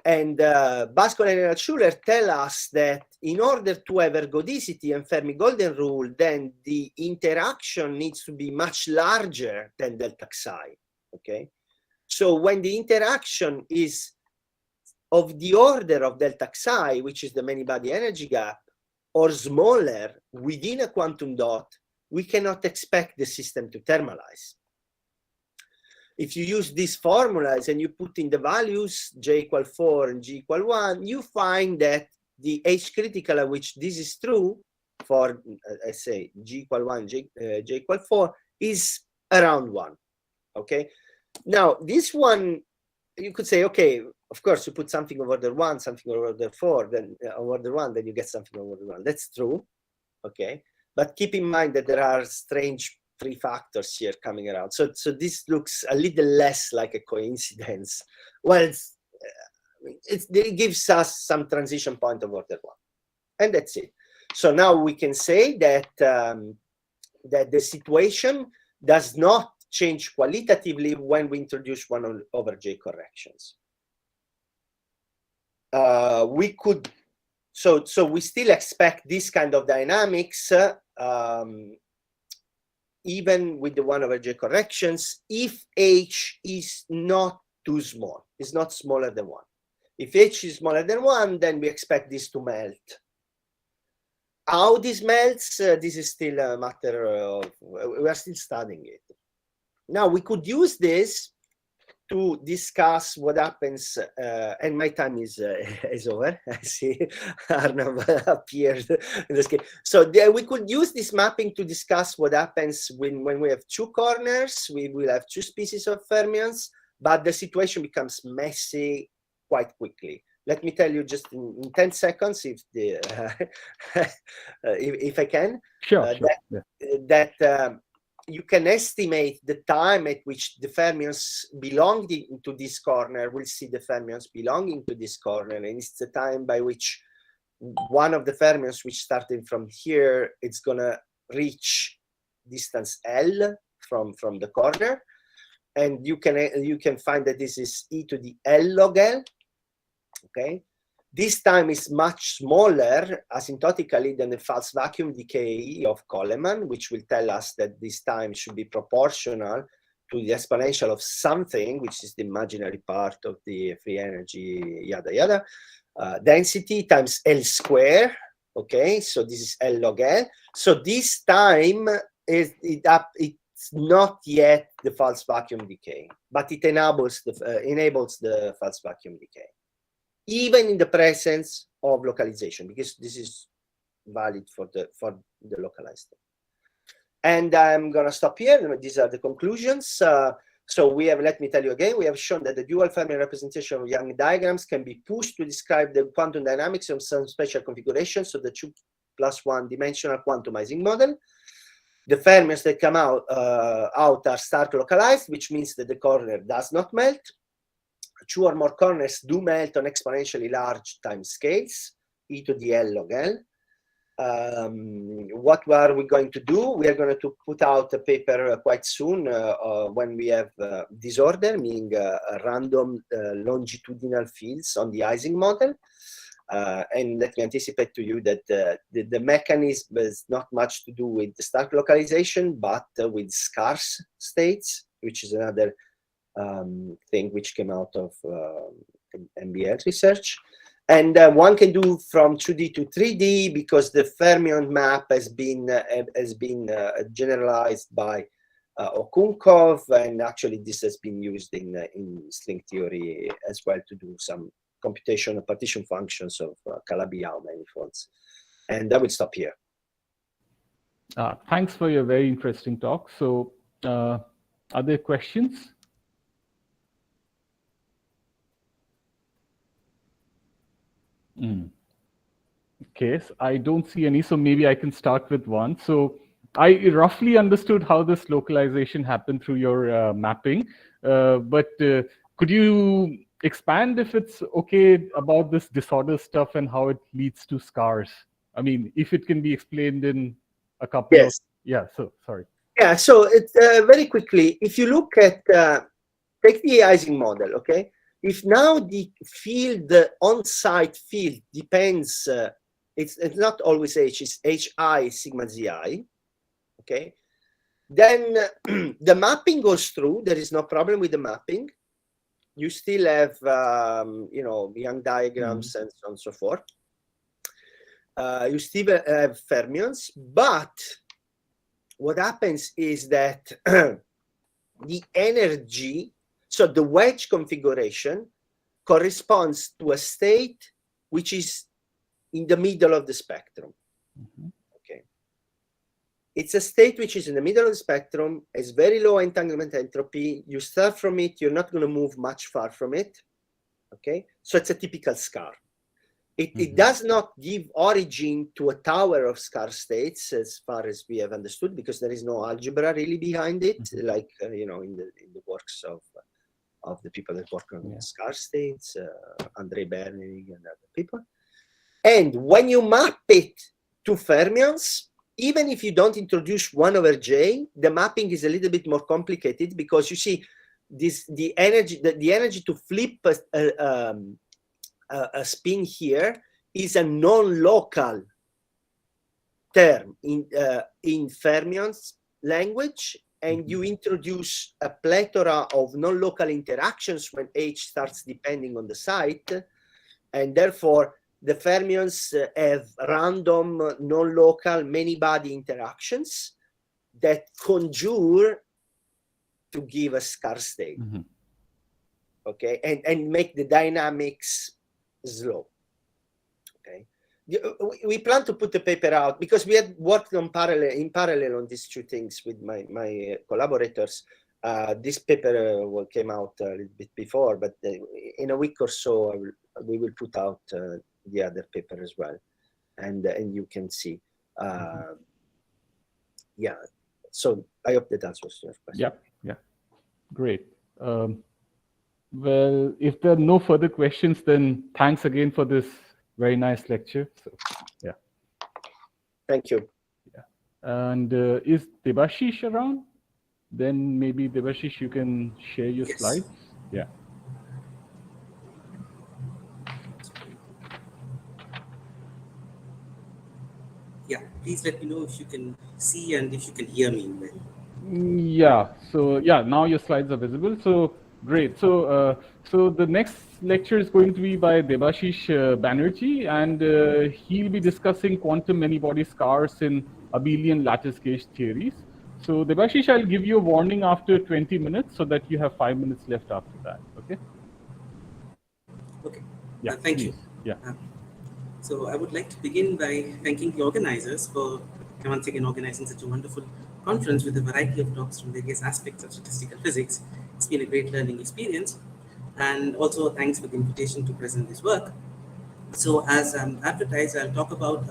And Bascolet and Schuller tell us that in order to have ergodicity and Fermi-Golden rule, then the interaction needs to be much larger than delta psi. Okay, so when the interaction is of the order of delta psi, which is the many-body energy gap, or smaller within a quantum dot, we cannot expect the system to thermalize. If you use these formulas and you put in the values j = 4 and g = 1, you find that the H critical at which this is true for, let's say, g = 1, j = 4 is around 1. Okay. Now, this one, you could say, okay, of course, you put something over order 1, something over order 4, then over order 1, then you get something over order 1. That's true. Okay. But keep in mind that there are strange 3 factors here coming around. So this looks a little less like a coincidence. Well, it gives us some transition point of order 1. And that's it. So now we can say that, that the situation does not change qualitatively when we introduce 1 over j corrections. We could, so we still expect this kind of dynamics, even with the 1 over j corrections, if H is not too small, is not smaller than 1. If H is smaller than 1, then we expect this to melt. How this melts, this is still a matter of, we are still studying it. Now, we could use this to discuss what happens, and my time is over. I see Arnav appeared in the screen. So we could use this mapping to discuss what happens when we have 2 corners. We will have 2 species of fermions, but the situation becomes messy quite quickly. Let me tell you just in 10 seconds, if the if I can. Sure. That you can estimate the time at which the fermions belonging to this corner will see the fermions belonging to this corner, and it's the time by which one of the fermions, which starting from here, it's gonna reach distance L from the corner, and you can find that this is e to the L log L. Okay, this time is much smaller asymptotically than the false vacuum decay of Coleman, which will tell us that this time should be proportional to the exponential of something, which is the imaginary part of the free energy, yada yada, density times L square. Okay, so this is L log L. So this time it's not yet the false vacuum decay, but it enables the false vacuum decay, even in the presence of localization, because this is valid for the localized. And I'm gonna stop here. These are the conclusions. So we have, let me tell you again, we have shown that the dual Fermi representation of Young diagrams can be pushed to describe the quantum dynamics of some special configurations, so the 2+1 dimensional quantumizing model. The fermions that come out are stark localized, which means that the corner does not melt. 2 or more corners do melt on exponentially large time scales, e to the L log L. What are we going to do? We are going to put out a paper quite soon when we have disorder, meaning random longitudinal fields on the Ising model. And let me anticipate to you that the mechanism has not much to do with the stark localization, but with scarce states, which is another thing which came out of MBL research. And one can do from 2D to 3D because the fermion map has been generalized by Okunkov, and actually this has been used in string theory as well to do some computational partition functions of Calabi-Yau manifolds. And I will stop here. Thanks for your very interesting talk. So are there questions? Okay, so I don't see any, so maybe I can start with one. So I roughly understood how this localization happened through your mapping, but could you expand, if it's okay, about this disorder stuff and how it leads to scars? I mean, if it can be explained in a couple of... Yeah, so sorry. Yeah, so it's very quickly, if you look at, take the Ising model, okay? if now the field, the on-site field depends, it's not always H, it's HI sigma ZI, okay? Then the mapping goes through, there is no problem with the mapping. You still have, you know, Young diagrams and so on and so forth. You still have fermions, but what happens is that the energy, so the wedge configuration corresponds to a state which is in the middle of the spectrum. Okay. It's a state which is in the middle of the spectrum, has very low entanglement entropy. You start from it, you're not going to move much far from it. Okay. So it's a typical scar. It does not give origin to a tower of scar states, as far as we have understood, because there is no algebra really behind it, like you know, in the works of the people that work on scar states, Andre Berning and other people. And when you map it to fermions, even if you don't introduce 1 over J, the mapping is a little bit more complicated, because you see this the energy to flip a spin here is a non-local term in fermions language, and you introduce a plethora of non-local interactions when H starts depending on the site, and therefore the fermions have random, non-local, many-body interactions that conjure to give a scar state, okay, and make the dynamics slow. Okay, we plan to put the paper out because we had worked on in parallel on these two things with my collaborators. This paper came out a little bit before, but in a week or so we will put out the other paper as well, and you can see. Yeah, so I hope that answers your question. Yeah, great. Well, if there are no further questions, then thanks again for this very nice lecture. So, yeah. Thank you. Yeah. And is Debashish around? Then maybe Debashish, you can share your slides. Yeah. Yeah, please let me know if you can see and if you can hear me well. Yeah, so yeah, now your slides are visible. So great. So so the next lecture is going to be by Debashish Banerjee, and he'll be discussing quantum many-body scars in abelian lattice gauge theories. So Debashish, I'll give you a warning after 20 minutes so that you have 5 minutes left after that. Okay? Okay. Yeah. Thank you. Yeah. So I would like to begin by thanking the organizers for once again organizing such a wonderful conference with a variety of talks from various aspects of statistical physics. It's been a great learning experience. And also thanks for the invitation to present this work. So as advertised, I'll talk about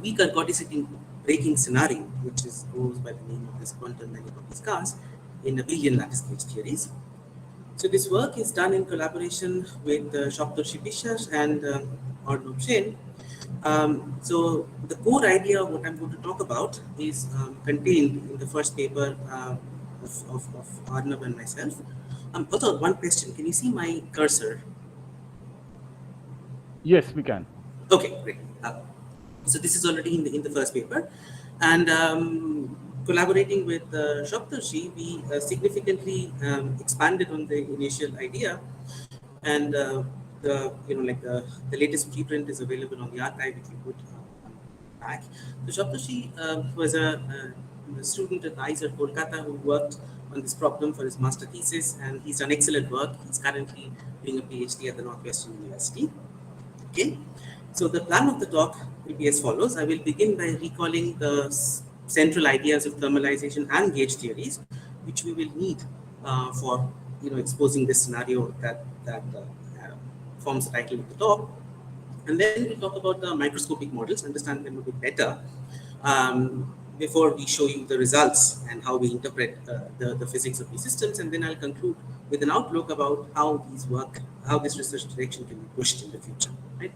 weak ergodicity breaking scenario, which goes by the name of this quantum many-body scars in abelian lattice gauge theories. So this work is done in collaboration with Shoptoshi Bishas and Arnaud Shen. So the core idea of what I'm going to talk about is contained in the first paper of Arnaud and myself. Also, one question, can you see my cursor? Yes, we can. Okay, great. So this is already in the first paper. And collaborating with Shoptoshi, we significantly expanded on the initial idea, and the latest preprint is available on the archive if you could back. So Shoptoshi was a student at ISER Kolkata who worked on this problem for his master thesis, and he's done excellent work. He's currently doing a PhD at the Northwestern University. Okay. So the plan of the talk will be as follows. I will begin by recalling the central ideas of thermalization and gauge theories, which we will need for exposing this scenario that forms the title of the talk. And then we'll talk about the microscopic models, understand them a bit better before we show you the results and how we interpret the physics of these systems. And then I'll conclude with an outlook about how this research direction can be pushed in the future. Right?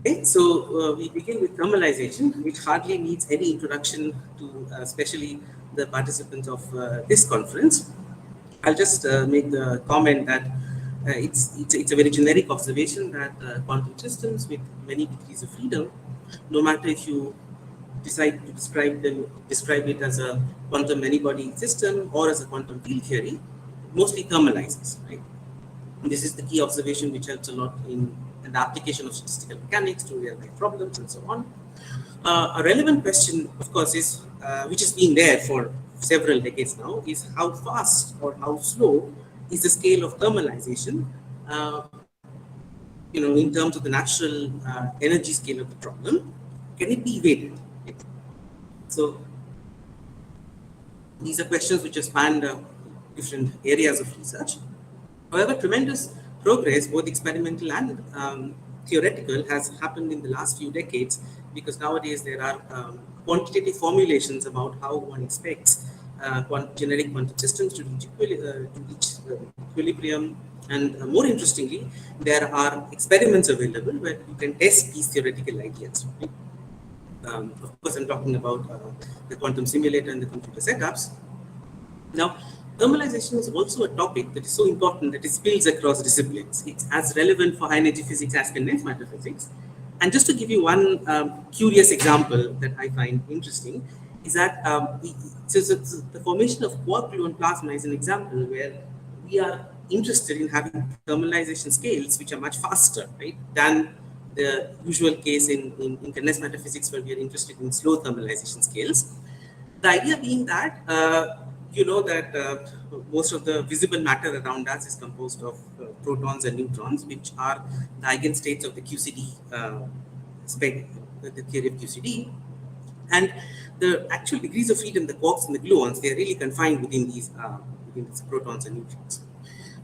Okay, so we begin with thermalization, which hardly needs any introduction to especially the participants of this conference. I'll just make the comment that it's a very generic observation that quantum systems with many degrees of freedom, no matter if you decide to describe it as a quantum many-body system or as a quantum field theory, mostly thermalizes, right? And this is the key observation which helps a lot in the application of statistical mechanics to real-life problems and so on. A relevant question, of course, is which has been there for several decades now, is how fast or how slow is the scale of thermalization, in terms of the natural energy scale of the problem. Can it be evaded? So these are questions which have spanned different areas of research. However, tremendous progress, both experimental and theoretical, has happened in the last few decades, because nowadays there are quantitative formulations about how one expects generic quantum systems to reach equilibrium. And more interestingly, there are experiments available where you can test these theoretical ideas. Of course, I'm talking about the quantum simulator and the computer setups. Now, thermalization is also a topic that is so important that it spills across disciplines. It's as relevant for high energy physics as condensed matter physics. And just to give you one curious example that I find interesting, is that the formation of quark-gluon plasma is an example where we are interested in having thermalization scales which are much faster, right, than the usual case in condensed matter physics, where we are interested in slow thermalization scales. The idea being that most of the visible matter around us is composed of protons and neutrons, which are the eigenstates of the QCD spec, the theory of QCD. And the actual degrees of freedom, the quarks and the gluons, they are really confined within these protons and neutrons.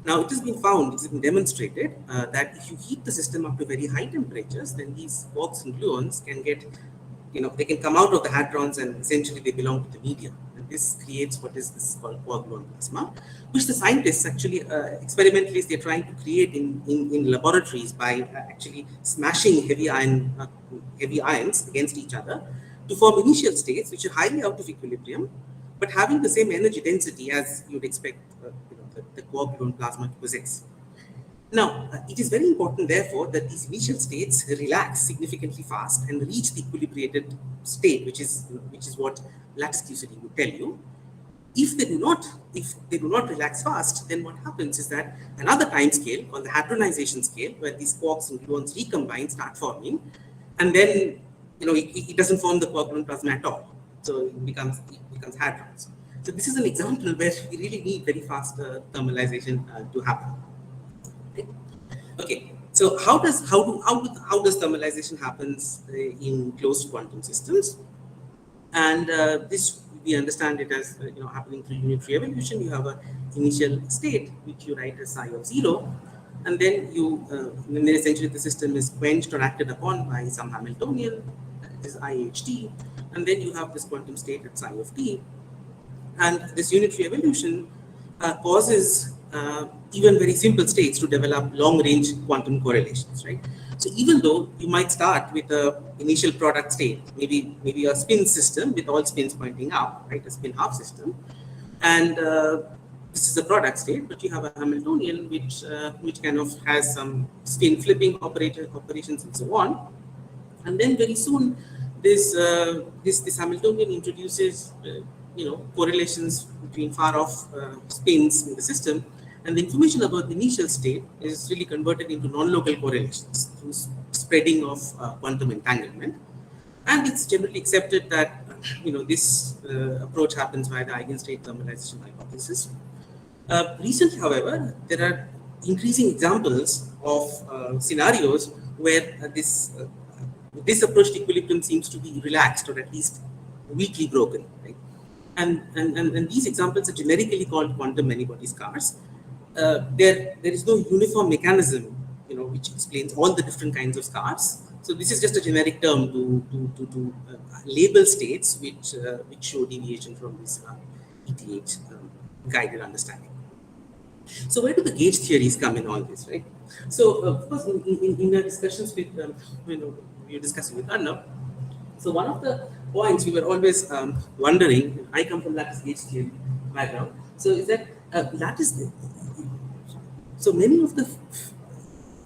Now, it has been found, it has been demonstrated that if you heat the system up to very high temperatures, then these quarks and gluons can get, they can come out of the hadrons, and essentially they belong to the medium. And this creates what is this called quark-gluon plasma, which the scientists actually, experimentally, they're trying to create in laboratories by actually smashing heavy ions against each other to form initial states which are highly out of equilibrium, but having the same energy density as you'd expect the quark-gluon plasma to possess. Now, it is very important, therefore, that these initial states relax significantly fast and reach the equilibrated state, which is what lattice QCD would tell you. If they do not relax fast, then what happens is that another time scale called the hadronization scale, where these quarks and gluons recombine, start forming, and then it doesn't form the quark-gluon plasma at all. So it becomes hadrons. So this is an example where we really need very fast thermalization to happen. Okay, so how does thermalization happens in closed quantum systems? And this, we understand it as happening through unitary evolution. You have an initial state which you write as psi of 0, and then then essentially the system is quenched or acted upon by some Hamiltonian, this IHT, and then you have this quantum state at psi of t. And this unitary evolution causes even very simple states to develop long-range quantum correlations, right? So even though you might start with a initial product state, maybe a spin system with all spins pointing up, right, a spin half system, and this is a product state, but you have a Hamiltonian which kind of has some spin flipping operations and so on, and then very soon this Hamiltonian introduces correlations between far off spins in the system, and the information about the initial state is really converted into non-local correlations through spreading of quantum entanglement. And it's generally accepted that this approach happens via the eigenstate thermalization hypothesis. Recently, however, there are increasing examples of scenarios where this approach to equilibrium seems to be relaxed, or at least weakly broken, right? And these examples are generically called quantum many-body scars. There is no uniform mechanism, which explains all the different kinds of scars. So this is just a generic term to label states which show deviation from this ETH guided understanding. So where do the gauge theories come in all this, right? So of course, in our discussions with we were discussing with Arnav. So one of the points we were always wondering, I come from lattice gauge theory background, so is that lattice. So many of the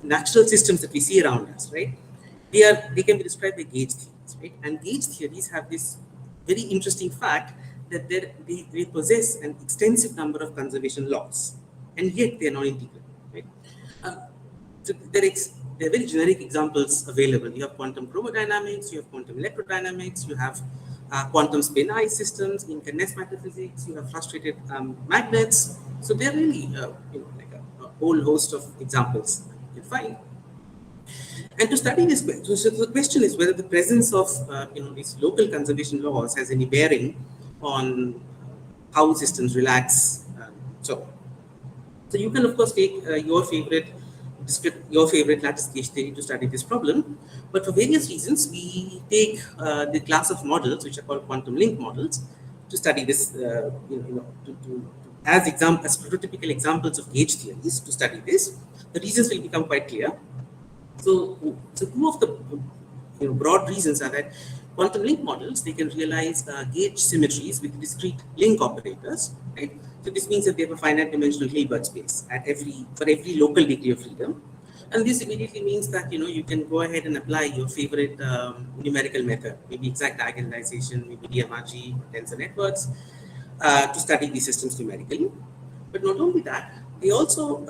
natural systems that we see around us, right, they can be described by gauge theories, right? And gauge theories have this very interesting fact that they possess an extensive number of conservation laws, and yet they are non-integral, right? Um, so there are very generic examples available. You have quantum chromodynamics, you have quantum electrodynamics, you have quantum spin ice systems in condensed matter physics, you have frustrated magnets. So there are really like a whole host of examples you can find. And to study this, so the question is whether the presence of these local conservation laws has any bearing on how systems relax. So you can of course take your favorite lattice gauge theory to study this problem, but for various reasons we take the class of models which are called quantum link models to study this. As prototypical examples of gauge theories to study this. The reasons will become quite clear. So two of the broad reasons are that quantum link models, they can realize gauge symmetries with discrete link operators, right? So this means that they have a finite dimensional Hilbert space for every local degree of freedom. And this immediately means that you can go ahead and apply your favorite numerical method, maybe exact diagonalization, maybe Diabachish, tensor networks, to study these systems numerically. But not only that, they also,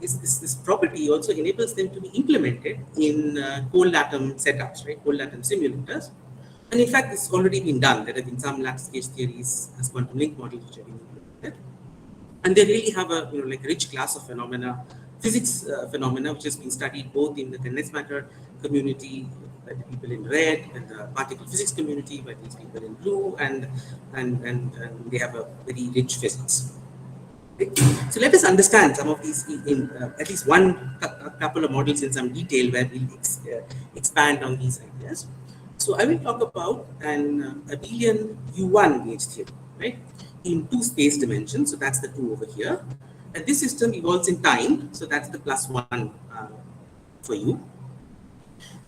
this property also enables them to be implemented in cold atom setups, right? Cold atom simulators. And in fact, this has already been done. There have been some lattice gauge theories as quantum link models which have been implemented. And they really have a rich class of phenomena, physics phenomena, which has been studied both in the condensed matter community by the people in red, and the particle physics community by these people in blue, and they have a very rich physics. So let us understand some of these in at least one couple of models in some detail, where we'll expand on these ideas. So I will talk about an Abelian U1 gauge theory, right, in two space dimensions. So that's the two over here. And this system evolves in time. So that's the +1 for you.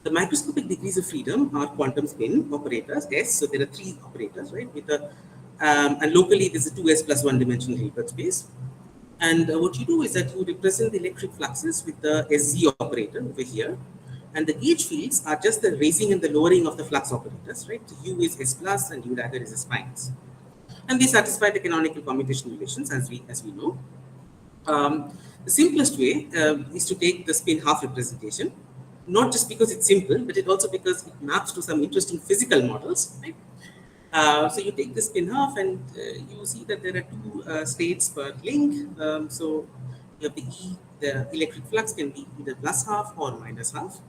The microscopic degrees of freedom are quantum spin operators, S. So there are three operators, right? With and locally, there's a 2s plus 1 dimensional Hilbert space. And what you do is that you represent the electric fluxes with the SZ operator over here. And the gauge fields are just the raising and the lowering of the flux operators, right? So U is S plus and U dagger is S minus. And they satisfy the canonical commutation relations, as we know. The simplest way is to take the spin half representation, not just because it's simple, but it also because it maps to some interesting physical models, right? So you take the spin half, and you see that there are two states per link. So you have the electric flux can be either plus half or minus half.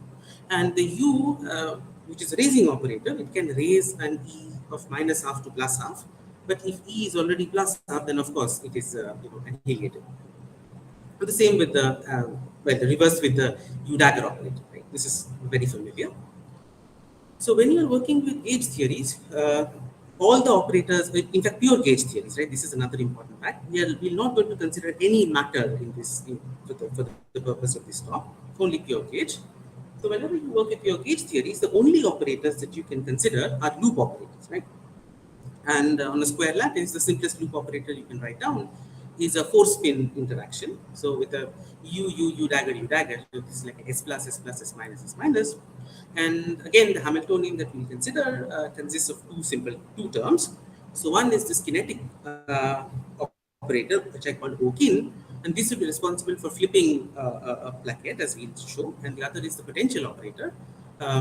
And the U, which is a raising operator, it can raise an E of minus half to plus half. But if E is already plus half, then of course it is annihilated. The same with the reverse with the U dagger operator. Right? This is very familiar. So when you are working with gauge theories, all the operators, in fact, pure gauge theories, right? This is another important fact. We're not going to consider any matter in this for the purpose of this talk. Only pure gauge. So whenever you work with pure gauge theories, the only operators that you can consider are loop operators, right? And on a square lattice, the simplest loop operator you can write down is a 4-spin interaction. So with a U dagger, this is like S plus, S plus, S minus, S minus. And again, the Hamiltonian that we'll consider consists of two terms. So one is this kinetic operator, which I call Okin, and this will be responsible for flipping a plaquette, as we'll show. And the other is the potential operator,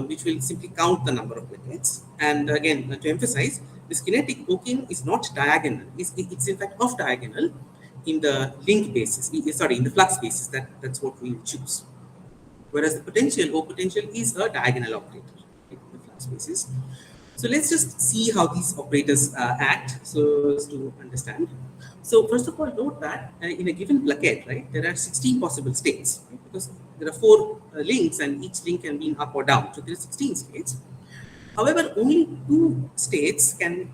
which will simply count the number of plaquettes. And again, to emphasize, this kinetic Okin is not diagonal. It's in fact off diagonal in the link basis. In the flux basis. That's what we will choose. Whereas the O potential is a diagonal operator in the flux basis. So let's just see how these operators act, so as to understand. So first of all, note that in a given plaquette, right, there are 16 possible states, right, because there are 4 links, and each link can be up or down. So there are 16 states. However, only 2 states can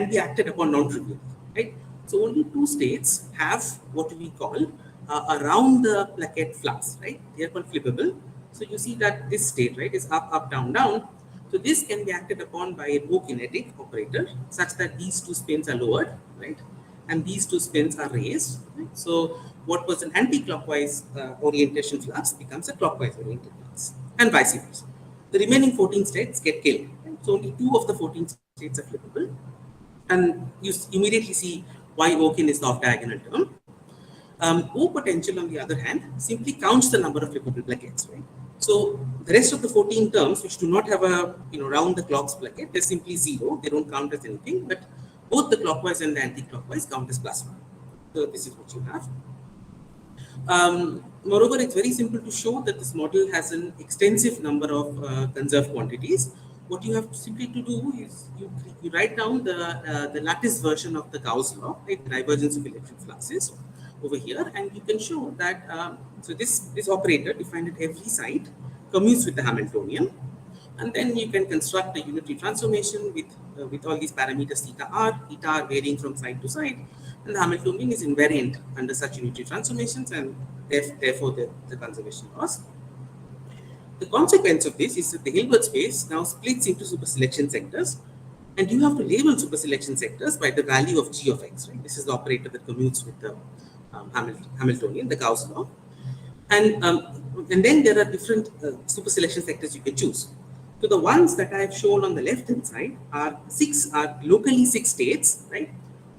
be acted upon non-trivially, right? So only 2 states have what we call around the plaquette flux, right? They are called flippable. So you see that this state, right, is up, down, down. So this can be acted upon by a kinetic operator, such that these 2 spins are lowered, right? and these two spins are raised. Right? So what was an anti-clockwise orientation flux becomes a clockwise oriented flux, and vice versa. The remaining 14 states get killed. Right? So only 2 of the 14 states are flippable, and you immediately see why Okin is the off-diagonal term. O potential, on the other hand, simply counts the number of flippable plaquettes. Right? So the rest of the 14 terms, which do not have a round the clocks plaquette, they're simply 0. They don't count as anything, but both the clockwise and the anti-clockwise count as +1. So this is what you have. Moreover, it's very simple to show that this model has an extensive number of conserved quantities. What you have simply to do is you write down the lattice version of the Gauss law, right, the divergence of electric fluxes over here, and you can show that so this operator defined at every site commutes with the Hamiltonian, and then you can construct a unitary transformation with all these parameters theta r varying from side to side, and the Hamiltonian is invariant under such unitary transformations, and therefore the conservation laws. The consequence of this is that the Hilbert space now splits into superselection sectors, and you have to label superselection sectors by the value of g of x. Right? This is the operator that commutes with the Hamiltonian, the Gauss law, and then there are different superselection sectors you can choose. So the ones that I have shown on the left hand side are locally 6 states, right,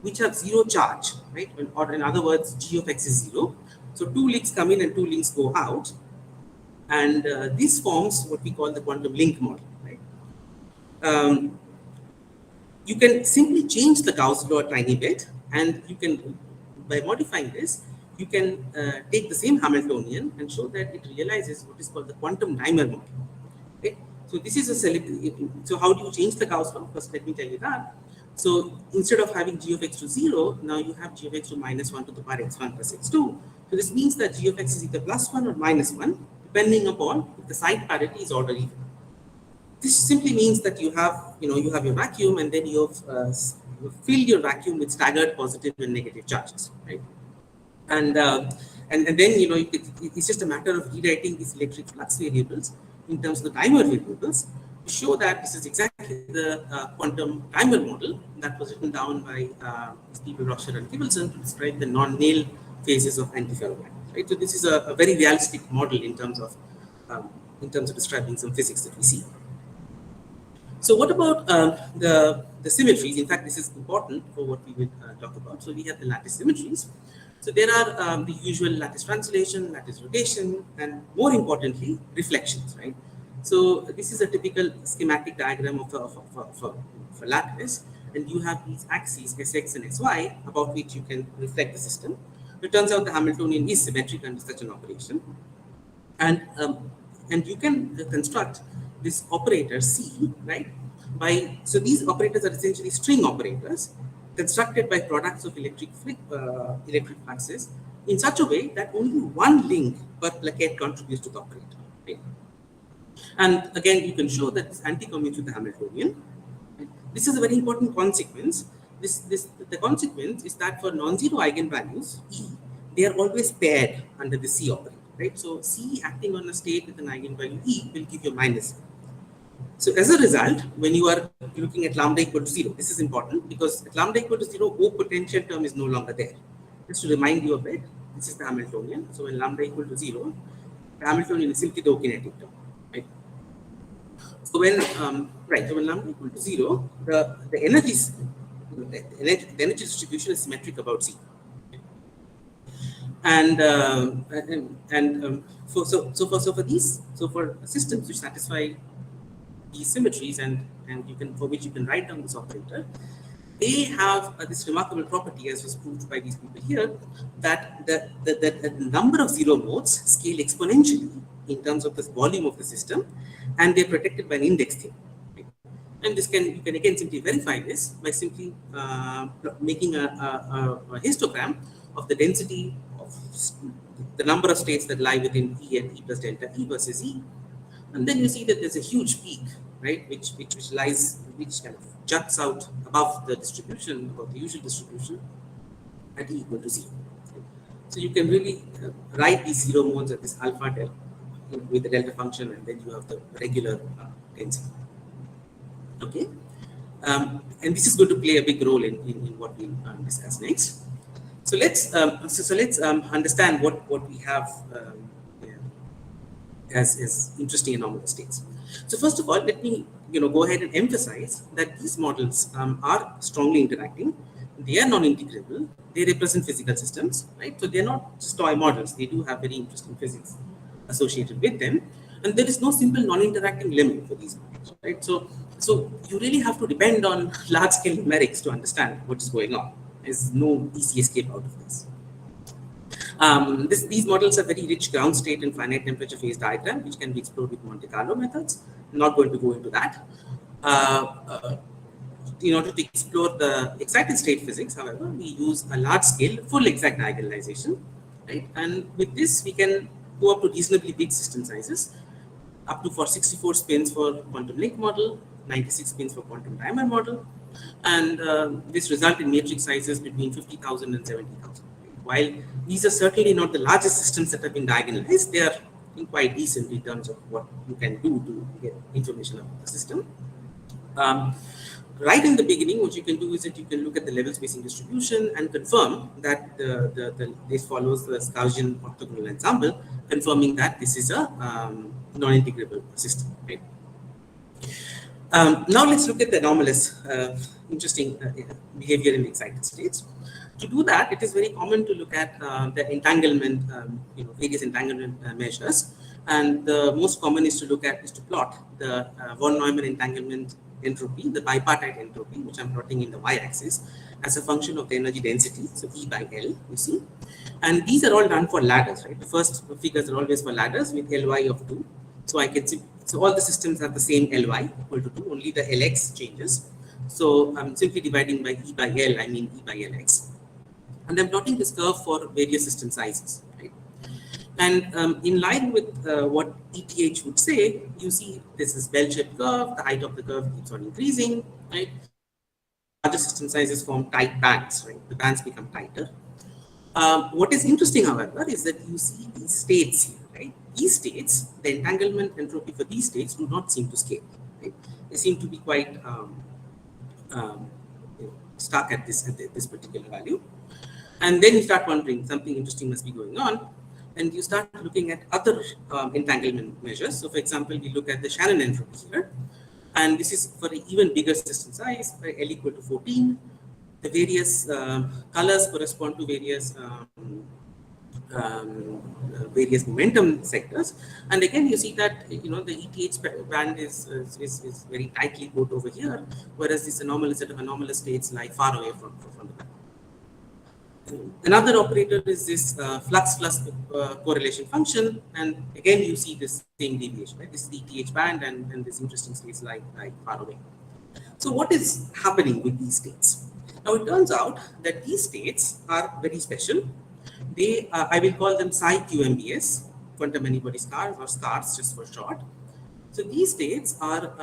which have 0 charge, right, or in other words, g of x is 0. So 2 links come in and 2 links go out, and this forms what we call the quantum link model. Right? You can simply change the Gauss law a tiny bit, and you can, by modifying this, you can take the same Hamiltonian and show that it realizes what is called the quantum dimer model. Okay? So this is so how do you change the Gauss law? First, let me tell you that. So instead of having g of x to 0, now you have g of x to -1 to the power x1 plus x2. So this means that g of x is either +1 or -1, depending upon if the side parity is order even. This simply means that you have your vacuum, and then you've filled your vacuum with staggered positive and negative charges, right? And then it's just a matter of rewriting these electric flux variables in terms of the dimer variables to show that this is exactly the quantum dimer model that was written down by Stephen Roscher and Kibelson to describe the non-nail phases of antiferromagnet. Right? So this is a very realistic model in terms of describing some physics that we see. So what about the symmetries? In fact, this is important for what we will talk about. So we have the lattice symmetries. So there are the usual lattice translation, lattice rotation, and more importantly, reflections, right? So this is a typical schematic diagram of a lattice, and you have these axes, Sx and Sy, about which you can reflect the system. It turns out the Hamiltonian is symmetric under such an operation. And you can construct this operator C, right? So these operators are essentially string operators constructed by products of electric fluxes in such a way that only one link per plaquette contributes to the operator. Right? And again, you can show that this anti-commutes with the Hamiltonian. Right? This is a very important consequence. The consequence is that for non-zero eigenvalues, E, they are always paired under the C operator. Right? So C acting on a state with an eigenvalue E will give you -1. So as a result, when you are looking at lambda equal to 0, this is important because at lambda equal to 0, O potential term is no longer there. Just to remind you of it, this is the Hamiltonian. So when lambda equal to 0, the Hamiltonian is simply the O-kinetic term. Right? So when lambda equal to 0, the energy distribution is symmetric about C. For systems which satisfy these symmetries and for which you can write down this operator, they have this remarkable property, as was proved by these people here, that the number of zero modes scale exponentially in terms of the volume of the system, and they're protected by an index theorem. Right? And you can again simply verify this by simply making a histogram of the density of the number of states that lie within E and E plus delta E versus E. And then you see that there's a huge peak, right, which kind of juts out above the distribution, above the usual distribution at E equal to 0. So you can really write these zero modes at this alpha delta with the delta function, and then you have the regular density. Okay. And this is going to play a big role in what we'll discuss next. So let's understand what we have as interesting anomalous states. So first of all, let me go ahead and emphasize that these models are strongly interacting. They are non-integrable. They represent physical systems, right? So they're not just toy models. They do have very interesting physics associated with them. And there is no simple non-interacting limit for these models, right? So you really have to depend on large-scale numerics to understand what is going on. There's no easy escape out of this. These models are very rich ground state and finite temperature phase diagram, which can be explored with Monte Carlo methods. I'm not going to go into that. In order to explore the excited state physics, however, we use a large scale full exact diagonalization, right? And with this, we can go up to reasonably big system sizes, up to for 64 spins for quantum link model, 96 spins for quantum diamond model, and this result in matrix sizes between 50,000 and 70,000. While these are certainly not the largest systems that have been diagonalized, they are quite decent in terms of what you can do to get information about the system. Right in the beginning, what you can do is that you can look at the level spacing distribution and confirm that this follows the Gaussian orthogonal ensemble, confirming that this is a non-integrable system. Right? Now let's look at the anomalous, interesting behavior in excited states. To do that, it is very common to look at the entanglement, various entanglement measures, and the most common is to plot the von Neumann entanglement entropy, the bipartite entropy, which I'm plotting in the y-axis, as a function of the energy density, so E by L, you see. And these are all done for ladders, right? The first figures are always for ladders with Ly of 2. So I can see, so all the systems have the same Ly equal to 2, only the Lx changes. So I'm simply dividing by E by L, I mean E by Lx. And I'm plotting this curve for various system sizes, right? And in line with what ETH would say, you see this is bell-shaped curve, the height of the curve keeps on increasing, right? Larger system sizes form tight bands, right? The bands become tighter. What is interesting, however, is that you see these states here, right? These states, the entanglement entropy for these states do not seem to scale, right? They seem to be quite stuck at this particular value. And then you start wondering, something interesting must be going on. And you start looking at other entanglement measures. So for example, we look at the Shannon entropy here. And this is for an even bigger system size, for L equal to 14. The various colors correspond to various momentum sectors. And again, you see that, the ETH band is very tightly put over here, whereas this anomalous set of anomalous states lie far away from the band. Another operator is this flux correlation function, and again you see this same deviation, right? This is the ETH band, and this interesting states lie far away. So what is happening with these states? Now it turns out that these states are very special. They, I will call them psi QMBS, quantum many-body stars, or stars just for short. So these states are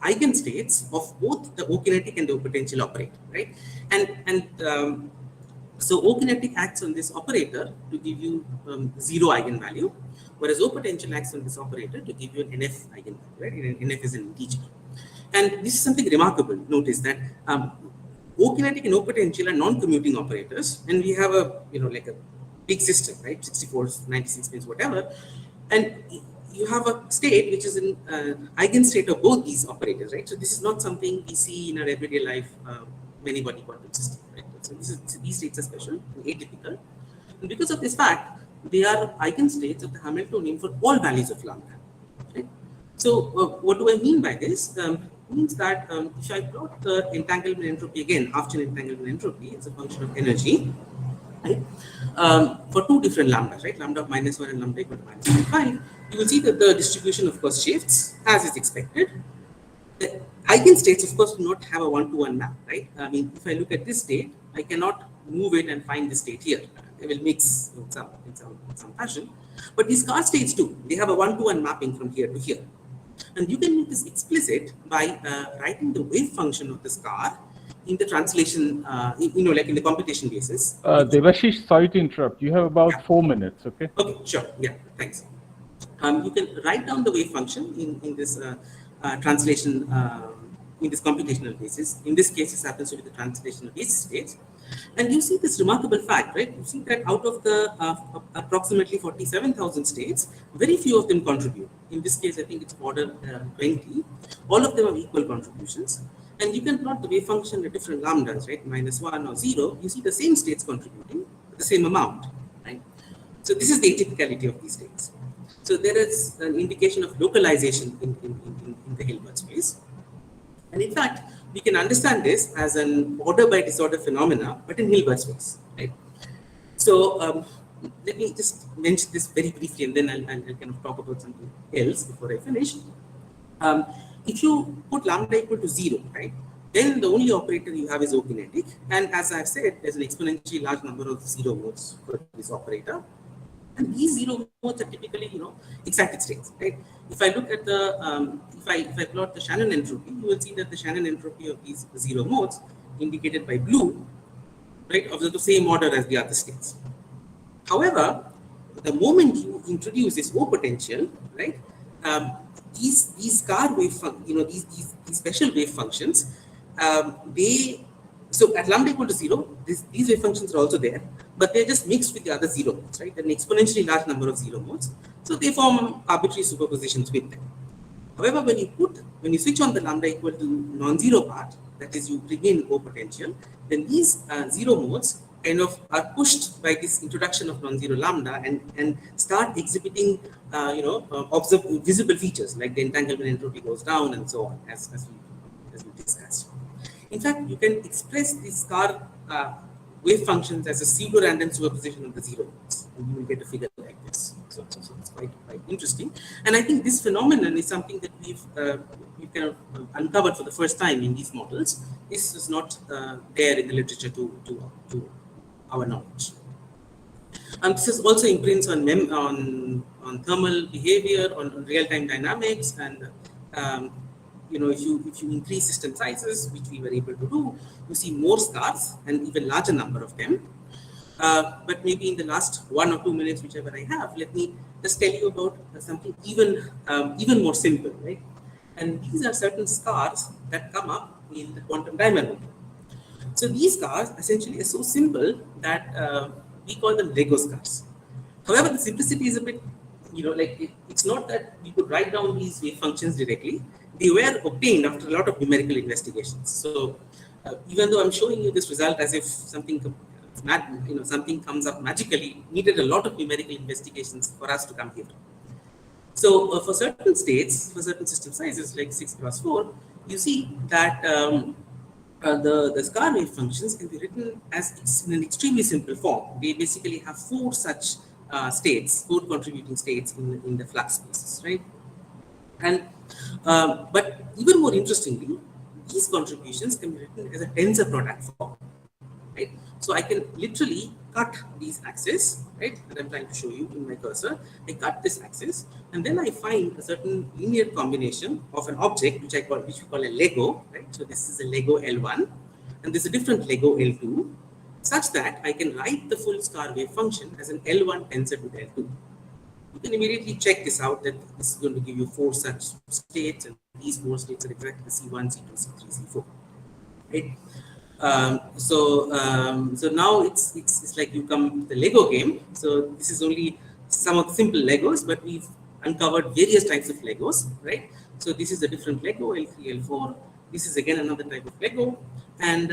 eigenstates of both the O-kinetic and the O-potential operator, right? So O-kinetic acts on this operator to give you 0 eigenvalue, whereas O-potential acts on this operator to give you an NF eigenvalue, right? And NF is an integer. And this is something remarkable. Notice that O-kinetic and O-potential are non-commuting operators, and we have a like a big system, right? 64, 96 spins, whatever, and you have a state which is an eigenstate of both these operators, right? So this is not something we see in our everyday life many-body quantum system, right? So these states are special and atypical, and because of this fact, they are eigenstates of the Hamiltonian for all values of lambda, right? So what do I mean by this? Means that if I plot the entanglement entropy again, half-chain entanglement entropy as a function of energy, right? For two different lambdas, right? Lambda of -1 and lambda equal to -5, you will see that the distribution, of course, shifts as is expected. The eigenstates, of course, do not have a one-to-one map, right? I mean, if I look at this state, I cannot move it and find the state here. They will mix in some fashion. But these scar states do. They have a one-to-one mapping from here to here. And you can make this explicit by writing the wave function of the scar in the translation, like in the computation basis. Debashish, sorry to interrupt. You have about 4 minutes, okay? Okay, sure. Yeah, thanks. You can write down the wave function in this translation in this computational basis. In this case, this happens to be the translational basis states. And you see this remarkable fact, right? You see that out of the approximately 47,000 states, very few of them contribute. In this case, I think it's order 20. All of them have equal contributions. And you can plot the wave function at different lambdas, right? -1 or 0. You see the same states contributing the same amount, right? So this is the atypicality of these states. So there is an indication of localization in the Hilbert space. And in fact, we can understand this as an order by disorder phenomena, but in Hilbert space, right? So let me just mention this very briefly, and then I'll kind of talk about something else before I finish. If you put lambda equal to 0, right, then the only operator you have is O-kinetic. And as I've said, there's an exponentially large number of 0 modes for this operator. And these 0 modes are typically, excited states, right? If I look at the, if I plot the Shannon entropy, you will see that the Shannon entropy of these 0 modes, indicated by blue, right, of the same order as the other states. However, the moment you introduce this O potential, right, these scar wave, these special wave functions, so at lambda equal to 0, these wave functions are also there, but they're just mixed with the other 0 modes, right? An exponentially large number of 0 modes, so they form arbitrary superpositions with them. However, when you switch on the lambda equal to non-zero part, that is, you bring in O potential, then these 0 modes kind of are pushed by this introduction of non-zero lambda and start exhibiting, visible features like the entanglement entropy goes down and so on, as we discussed. In fact, you can express these scar wave functions as a pseudo-random superposition of the 0 modes, and you will get a figure like this. So it's quite interesting. And I think this phenomenon is something that we've kind of uncovered for the first time in these models. This is not there in the literature to our knowledge. This is also imprints on thermal behavior, on real-time dynamics, and if you increase system sizes, which we were able to do, you see more scars and even larger number of them. But maybe in the last 1 or 2 minutes, whichever I have, let me just tell you about something even more simple, right? And these are certain scars that come up in the quantum dimer model. So these scars essentially are so simple that we call them Lego scars. However, the simplicity is a bit, it's not that we could write down these wave functions directly. They were obtained after a lot of numerical investigations. So even though I'm showing you this result as if something comes up magically, needed a lot of numerical investigations for us to come here. So for certain states, for certain system sizes like 6×4, you see that the scar wave functions can be written as in an extremely simple form. They basically have 4 such states, 4 contributing states in the flux spaces, right? And but even more interestingly, these contributions can be written as a tensor product form, right? So I can literally cut these axes, right, that I'm trying to show you in my cursor. I cut this axis, and then I find a certain linear combination of an object which we call a Lego, right? So this is a Lego L1, and there's a different Lego L2, such that I can write the full scar wave function as an L1 tensor to L2. You can immediately check this out, that this is going to give you 4 such states, and these 4 states are exactly C1, C2, C3, C4, right? So now it's like you come to the Lego game. So this is only some of the simple Legos, but we've uncovered various types of Legos, right? So this is a different Lego, L3, L4. This is again another type of Lego, and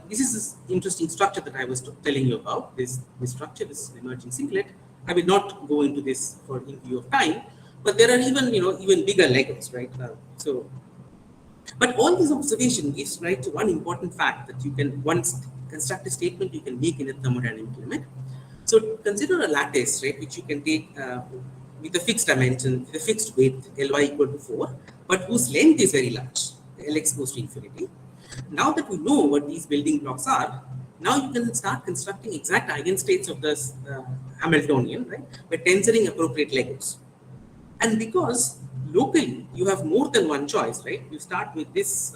this is this interesting structure that I was telling you about. This structure, this emerging singlet. I will not go into this in view of time, but there are even bigger Legos, right? But all these observations gives rise to one important fact that you can once construct a statement you can make in a thermodynamic limit. So consider a lattice, right, which you can take with a fixed dimension, with a fixed width, Ly equal to 4, but whose length is very large, Lx goes to infinity. Now that we know what these building blocks are, now you can start constructing exact eigenstates of this Hamiltonian, right, by tensoring appropriate Legos. And because locally you have more than one choice, right? You start with this,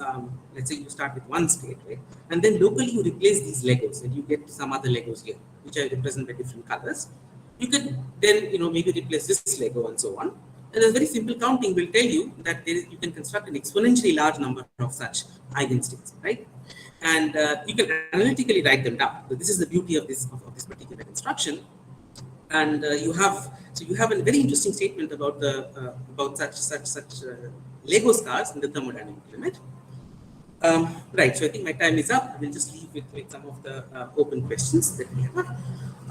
let's say you start with one state, right? And then locally you replace these Legos and you get some other Legos here, which I represent by different colors. You can then, maybe replace this Lego and so on. And a very simple counting will tell you that you can construct an exponentially large number of such eigenstates, right? And you can analytically write them down. So this is the beauty of this particular construction. And you have a very interesting statement about such Lego stars in the thermodynamic limit. Right, so I think my time is up. We'll just leave with some of the open questions that we have.